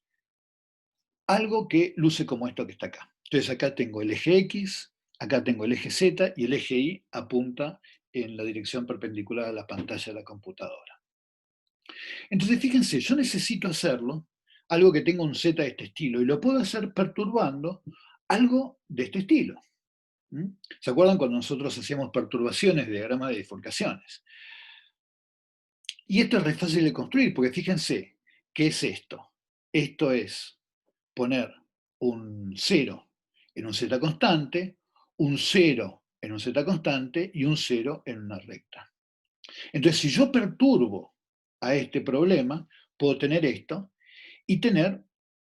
algo que luce como esto que está acá. Entonces acá tengo el eje X, acá tengo el eje Z y el eje Y apunta en la dirección perpendicular a la pantalla de la computadora. Entonces fíjense, yo necesito hacerlo, algo que tenga un Z de este estilo, y lo puedo hacer perturbando algo de este estilo. ¿Se acuerdan cuando nosotros hacíamos perturbaciones de diagrama de bifurcaciones? Y esto es re fácil de construir, porque fíjense, ¿qué es esto? Esto es poner un 0 en un z constante, un 0 en un z constante y un 0 en una recta. Entonces, si yo perturbo a este problema, puedo tener esto y tener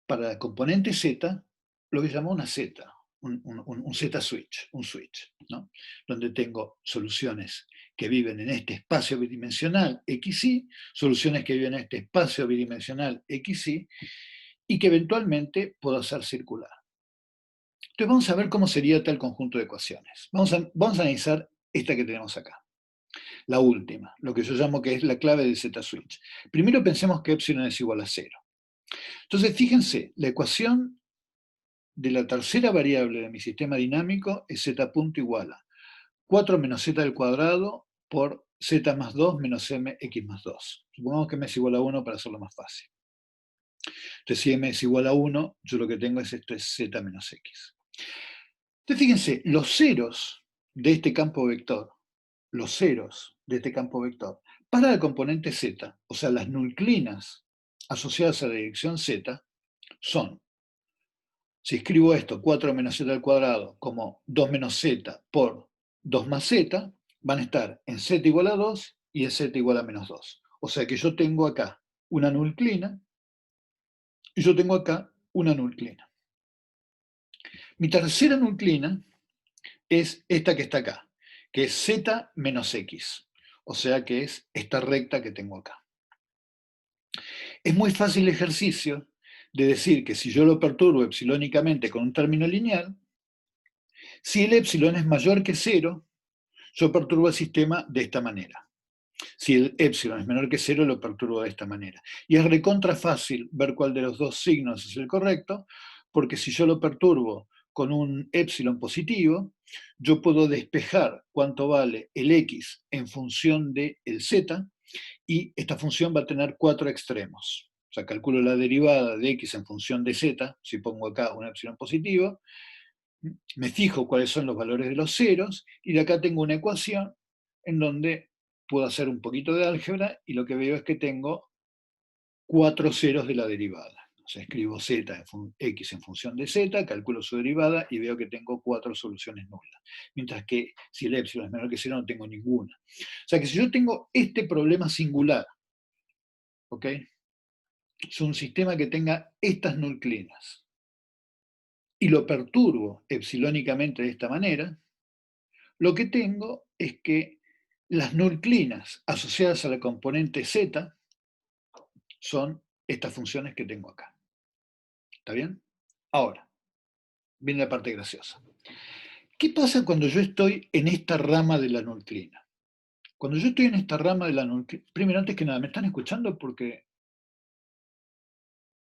para la componente z lo que se llama una z, un z-switch, un switch, ¿no? Donde tengo soluciones que viven en este espacio bidimensional XY, soluciones que viven en este espacio bidimensional XY, y que eventualmente puedo hacer circular. Entonces vamos a ver cómo sería tal conjunto de ecuaciones. Vamos a analizar esta que tenemos acá, la última, lo que yo llamo que es la clave del Z-switch. Primero pensemos que epsilon es igual a 0. Entonces fíjense, la ecuación de la tercera variable de mi sistema dinámico es z punto igual a 4 menos z al cuadrado por z más 2 menos mx más 2. Supongamos que m es igual a 1 para hacerlo más fácil. Entonces si m es igual a 1, yo lo que tengo es esto es z menos x. Entonces fíjense, los ceros de este campo vector, los ceros de este campo vector, para la componente z, o sea, las nuclinas asociadas a la dirección z, son, si escribo esto, 4 menos z al cuadrado, como 2 menos z por 2 más z, van a estar en z igual a 2 y en z igual a menos 2. O sea que yo tengo acá una nuclina y yo tengo acá una nuclina. Mi tercera nuclina es esta que está acá, que es z menos x, o sea que es esta recta que tengo acá. Es muy fácil el ejercicio de decir que si yo lo perturbo epsilónicamente con un término lineal, si el epsilon es mayor que 0, yo perturbo el sistema de esta manera. Si el epsilon es menor que 0, lo perturbo de esta manera. Y es recontra fácil ver cuál de los dos signos es el correcto, porque si yo lo perturbo con un epsilon positivo, yo puedo despejar cuánto vale el x en función del z, y esta función va a tener 4 extremos. O sea, calculo la derivada de x en función de z, si pongo acá un epsilon positivo, me fijo cuáles son los valores de los ceros, y de acá tengo una ecuación en donde puedo hacer un poquito de álgebra, y lo que veo es que tengo 4 ceros de la derivada. O sea, escribo x en función de z, calculo su derivada y veo que tengo 4 soluciones nulas. Mientras que si el epsilon es menor que 0 no tengo ninguna. O sea que si yo tengo este problema singular, ¿ok? Es un sistema que tenga estas nuclinas y lo perturbo epsilónicamente de esta manera, lo que tengo es que las nuclinas asociadas a la componente z son estas funciones que tengo acá. ¿Está bien? Ahora, viene la parte graciosa. ¿Qué pasa cuando yo estoy en esta rama de la nuclina? Cuando yo estoy en esta rama de la nucleina, primero, antes que nada, ¿me están escuchando? Porque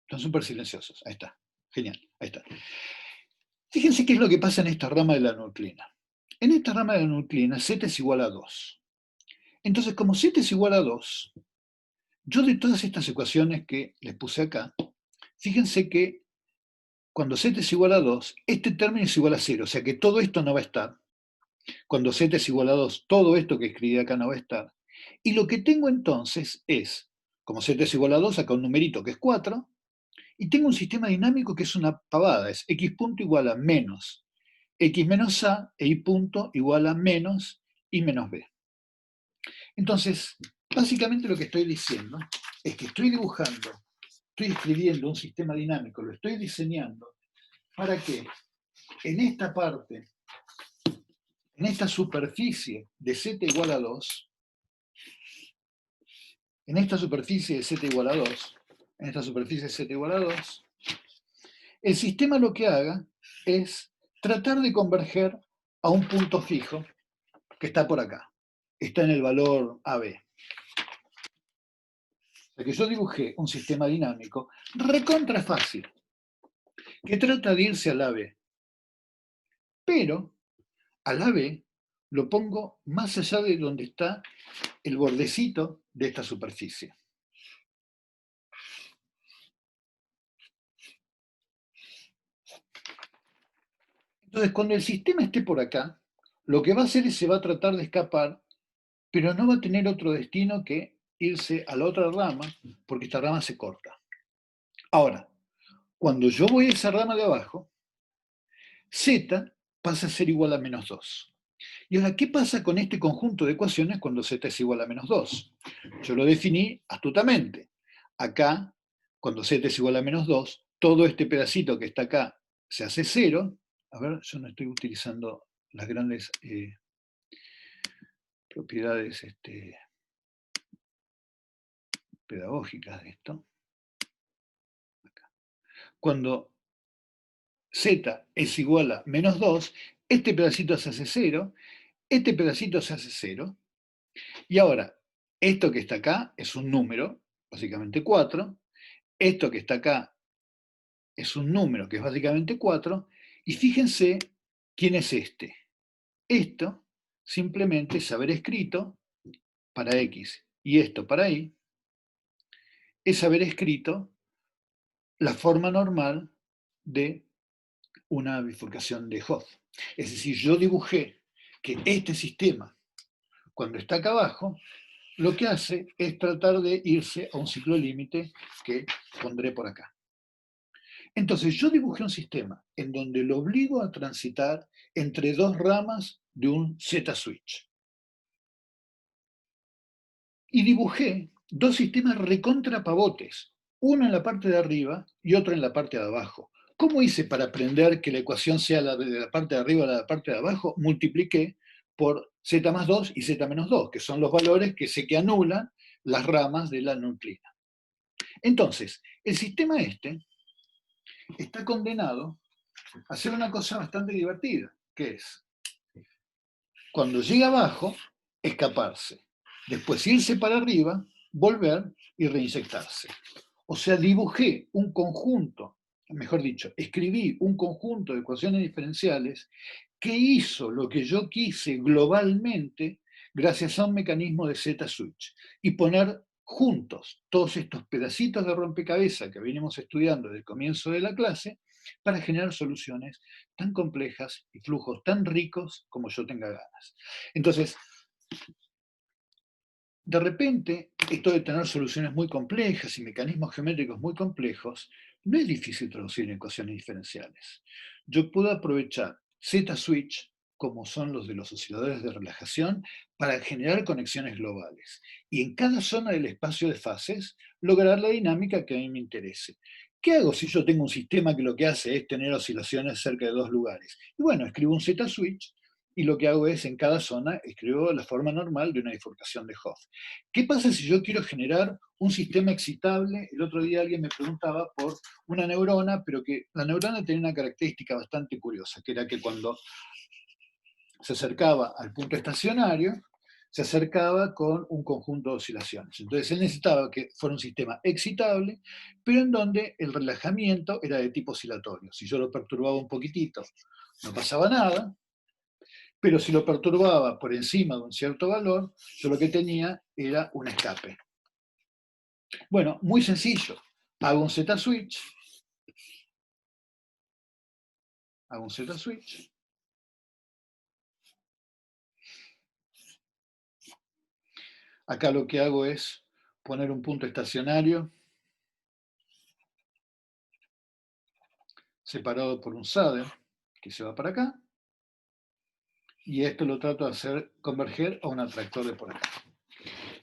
están súper silenciosos. Ahí está. Genial. Ahí está. Fíjense qué es lo que pasa en esta rama de la nucleina. En esta rama de la nucleina, Z es igual a 2. Entonces, como Z es igual a 2, yo de todas estas ecuaciones que les puse acá, fíjense que cuando Z es igual a 2, este término es igual a 0, o sea que todo esto no va a estar. Cuando Z es igual a 2, todo esto que escribí acá no va a estar. Y lo que tengo entonces es, como Z es igual a 2, acá un numerito que es 4, y tengo un sistema dinámico que es una pavada, es x punto igual a menos x menos a e y punto igual a menos y menos b. Entonces, básicamente lo que estoy diciendo es que estoy dibujando, estoy escribiendo un sistema dinámico, lo estoy diseñando para que en esta parte, en esta superficie de z igual a 2, en esta superficie de z igual a 2, en esta superficie de z igual a 2, el sistema lo que haga es tratar de converger a un punto fijo que está por acá, está en el valor AB. O sea que yo dibujé un sistema dinámico recontra fácil, que trata de irse al AB, pero al AB lo pongo más allá de donde está el bordecito de esta superficie. Entonces, cuando el sistema esté por acá, lo que va a hacer es se va a tratar de escapar, pero no va a tener otro destino que irse a la otra rama, porque esta rama se corta. Ahora, cuando yo voy a esa rama de abajo, z pasa a ser igual a menos 2. Y ahora, ¿qué pasa con este conjunto de ecuaciones cuando z es igual a menos 2? Yo lo definí astutamente. Acá, cuando z es igual a menos 2, todo este pedacito que está acá se hace 0. A ver, yo no estoy utilizando las grandes propiedades pedagógicas de esto. Acá. Cuando z es igual a menos 2, este pedacito se hace 0, este pedacito se hace 0, y ahora, esto que está acá es un número, básicamente 4, esto que está acá es un número que es básicamente 4, y fíjense quién es este. Esto simplemente es haber escrito para x y esto para y, es haber escrito la forma normal de una bifurcación de Hopf. Es decir, yo dibujé que este sistema, cuando está acá abajo, lo que hace es tratar de irse a un ciclo límite que pondré por acá. Entonces yo dibujé un sistema en donde lo obligo a transitar entre dos ramas de un Z-switch. Y dibujé dos sistemas recontra pavotes, uno en la parte de arriba y otro en la parte de abajo. ¿Cómo hice para aprender que la ecuación sea la de la parte de arriba a la parte de abajo? Multipliqué por z más 2 y z menos 2, que son los valores que sé que anulan las ramas de la nucleina. Entonces, el sistema está condenado a hacer una cosa bastante divertida, que es, cuando llega abajo, escaparse. Después irse para arriba, volver y reinyectarse. O sea, dibujé un conjunto, mejor dicho, escribí un conjunto de ecuaciones diferenciales que hizo lo que yo quise globalmente gracias a un mecanismo de Z-switch y poner juntos todos estos pedacitos de rompecabezas que venimos estudiando desde el comienzo de la clase para generar soluciones tan complejas y flujos tan ricos como yo tenga ganas. Entonces, de repente, esto de tener soluciones muy complejas y mecanismos geométricos muy complejos, no es difícil traducir en ecuaciones diferenciales. Yo puedo aprovechar Z-switch, como son los de los osciladores de relajación, para generar conexiones globales. Y en cada zona del espacio de fases, lograr la dinámica que a mí me interese. ¿Qué hago si yo tengo un sistema que lo que hace es tener oscilaciones cerca de dos lugares? Y bueno, escribo un Z-switch y lo que hago es, en cada zona, escribo la forma normal de una bifurcación de Hopf. ¿Qué pasa si yo quiero generar un sistema excitable? El otro día alguien me preguntaba por una neurona, pero que la neurona tenía una característica bastante curiosa, que era que cuando se acercaba al punto estacionario, se acercaba con un conjunto de oscilaciones. Entonces él necesitaba que fuera un sistema excitable, pero en donde el relajamiento era de tipo oscilatorio. Si yo lo perturbaba un poquitito, no pasaba nada, pero si lo perturbaba por encima de un cierto valor, yo lo que tenía era un escape. Bueno, muy sencillo. Hago un Z-switch. Hago un Z-switch. Acá lo que hago es poner un punto estacionario separado por un shader que se va para acá. Y esto lo trato de hacer converger a un atractor de por acá.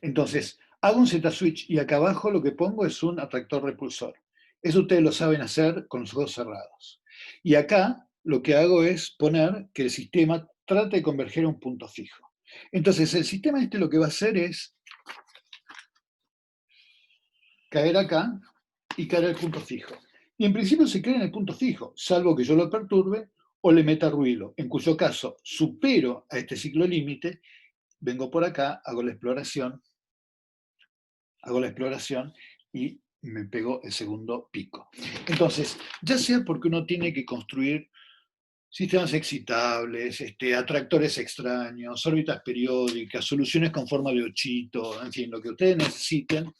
Entonces, hago un Z-switch y acá abajo lo que pongo es un atractor repulsor. Eso ustedes lo saben hacer con los ojos cerrados. Y acá lo que hago es poner que el sistema trate de converger a un punto fijo. Entonces, el sistema este lo que va a hacer es caer acá y caer al punto fijo. Y en principio se cae en el punto fijo, salvo que yo lo perturbe o le meta ruido, en cuyo caso supero a este ciclo límite, vengo por acá, hago la exploración y me pego el segundo pico. Entonces, ya sea porque uno tiene que construir sistemas excitables, atractores extraños, órbitas periódicas, soluciones con forma de ochito, en fin, lo que ustedes necesiten,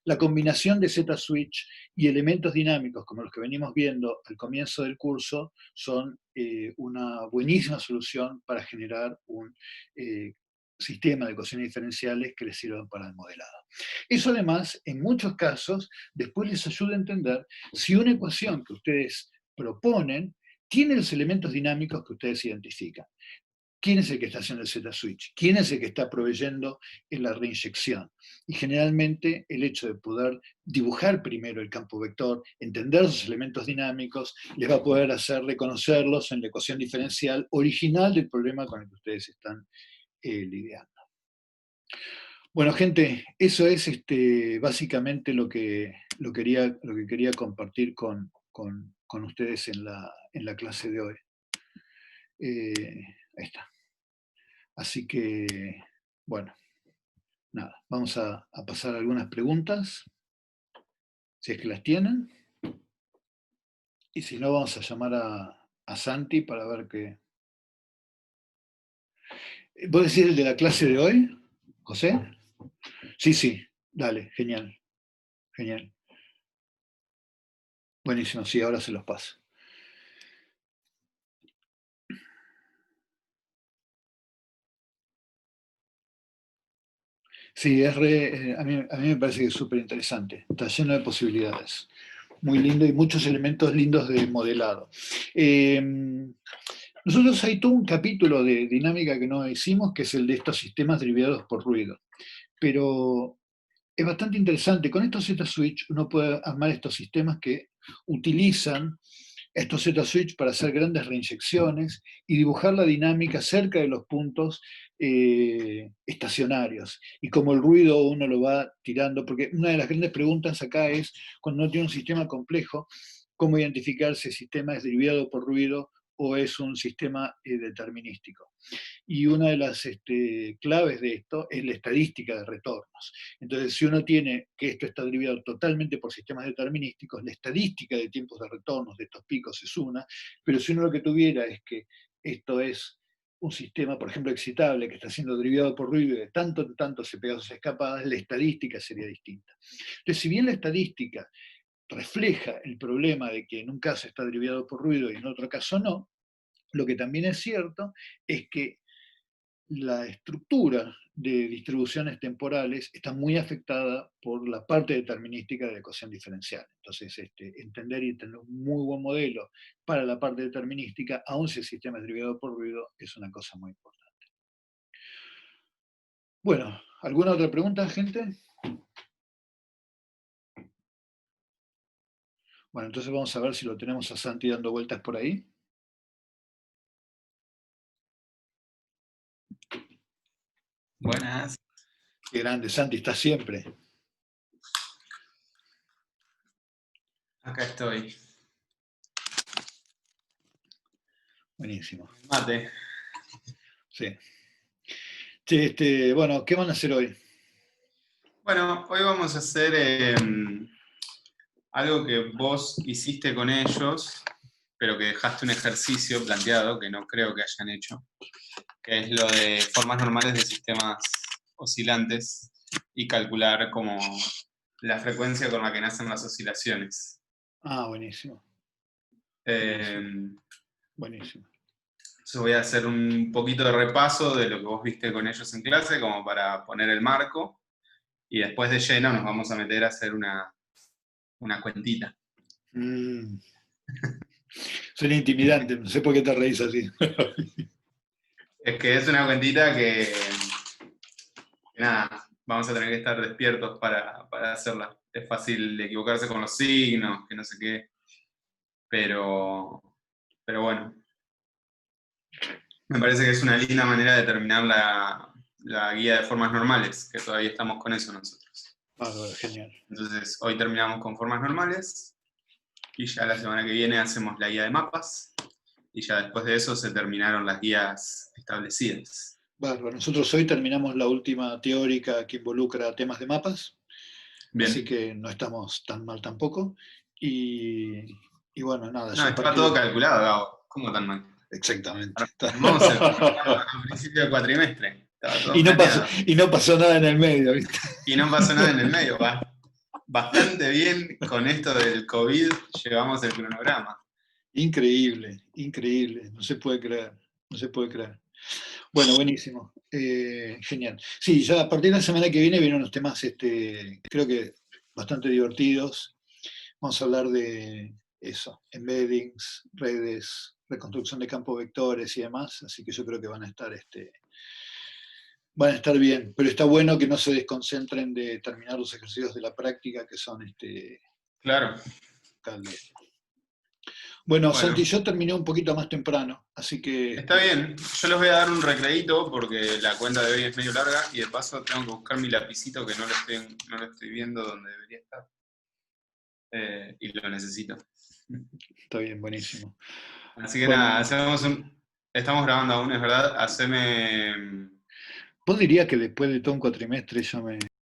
la combinación de Z-switch y elementos dinámicos como los que venimos viendo al comienzo del curso son una buenísima solución para generar un sistema de ecuaciones diferenciales que les sirvan para el modelado. Eso además, en muchos casos, después les ayuda a entender si una ecuación que ustedes proponen tiene los elementos dinámicos que ustedes identifican. ¿Quién es el que está haciendo el Z-switch? ¿Quién es el que está proveyendo en la reinyección? Y generalmente el hecho de poder dibujar primero el campo vector, entender sus elementos dinámicos, les va a poder hacer reconocerlos en la ecuación diferencial original del problema con el que ustedes están lidiando. Bueno, gente, eso es básicamente lo que quería compartir con ustedes en la clase de hoy. Ahí está. Así que, bueno, nada, vamos a pasar a algunas preguntas, si es que las tienen. Y si no, vamos a llamar a Santi para ver qué. ¿Vos decís el de la clase de hoy, José? Sí, sí, dale, genial, genial. Buenísimo, sí, ahora se los paso. Sí, a mí me parece que es súper interesante, está lleno de posibilidades. Muy lindo y muchos elementos lindos de modelado. Nosotros hay todo un capítulo de dinámica que no hicimos, que es el de estos sistemas derivados por ruido. Pero es bastante interesante. Con estos Z-switch uno puede armar estos sistemas que utilizan estos Z-switch para hacer grandes reinyecciones y dibujar la dinámica cerca de los puntos estacionarios. Y como el ruido uno lo va tirando, porque una de las grandes preguntas acá es, cuando uno tiene un sistema complejo, cómo identificar si el sistema es derivado por ruido o es un sistema determinístico. Y una de las claves de esto es la estadística de retornos. Entonces, si uno tiene que esto está derivado totalmente por sistemas determinísticos, la estadística de tiempos de retornos de estos picos es una, pero si uno lo que tuviera es que esto es un sistema, por ejemplo, excitable, que está siendo derivado por ruido y de tanto en tanto se pega sus escapadas, la estadística sería distinta. Entonces, si bien la estadística refleja el problema de que en un caso está derivado por ruido y en otro caso no, lo que también es cierto es que la estructura de distribuciones temporales está muy afectada por la parte determinística de la ecuación diferencial. Entonces, entender y tener un muy buen modelo para la parte determinística, aun si el sistema es derivado por ruido, es una cosa muy importante. Bueno, ¿alguna otra pregunta, gente? Bueno, entonces vamos a ver si lo tenemos a Santi dando vueltas por ahí. Buenas. Qué grande, Santi, está siempre. Acá estoy. Buenísimo. Mate. Sí. Bueno, ¿qué van a hacer hoy? Bueno, hoy vamos a hacer algo que vos hiciste con ellos, pero que dejaste un ejercicio planteado que no creo que hayan hecho, que es lo de formas normales de sistemas oscilantes y calcular como la frecuencia con la que nacen las oscilaciones. Ah, buenísimo, buenísimo, Eh, buenísimo. Entonces voy a hacer un poquito de repaso de lo que vos viste con ellos en clase, como para poner el marco, y después de lleno nos vamos a meter a hacer una cuentita. Mm, Suena intimidante, no sé por qué te reís así. Es que es una cuentita que nada, vamos a tener que estar despiertos para hacerla. Es fácil equivocarse con los signos, que no sé qué, pero, pero bueno, me parece que es una linda manera de terminar la guía de formas normales, que todavía estamos con eso nosotros. Bárbaro, genial. Entonces, hoy terminamos con formas normales, y ya la semana que viene hacemos la guía de mapas, y ya después de eso se terminaron las guías establecidas. Bárbaro. Nosotros hoy terminamos la última teórica que involucra temas de mapas, así Bien. que no estamos tan mal tampoco. Y, y bueno, nada, No, ya a estaba partir todo de... calculado, Gabo. ¿Cómo tan mal? Exactamente. Armamos el programa al principio del cuatrimestre. Estaba todo Y planeado. no pasó nada en el medio, ¿viste? Y no pasó nada en el medio. Bastante bien con esto del COVID llevamos el cronograma. Increíble, increíble, no se puede creer, no se puede creer. Bueno, buenísimo, genial. Sí, ya a partir de la semana que vienen unos temas, creo que bastante divertidos. Vamos a hablar de eso, embeddings, redes, reconstrucción de campos vectores y demás, así que yo creo que van a estar bien, pero está bueno que no se desconcentren de terminar los ejercicios de la práctica que son Claro. tal de... Bueno, Santi, Bueno, yo terminé un poquito más temprano, así que está bien. Yo les voy a dar un recreíto porque la cuenta de hoy es medio larga y de paso tengo que buscar mi lapicito que no lo estoy viendo donde debería estar. Y lo necesito. está bien, buenísimo. Así que nada, Bueno, estamos grabando aún, es verdad. Haceme. vos dirías que después de todo un cuatrimestre ya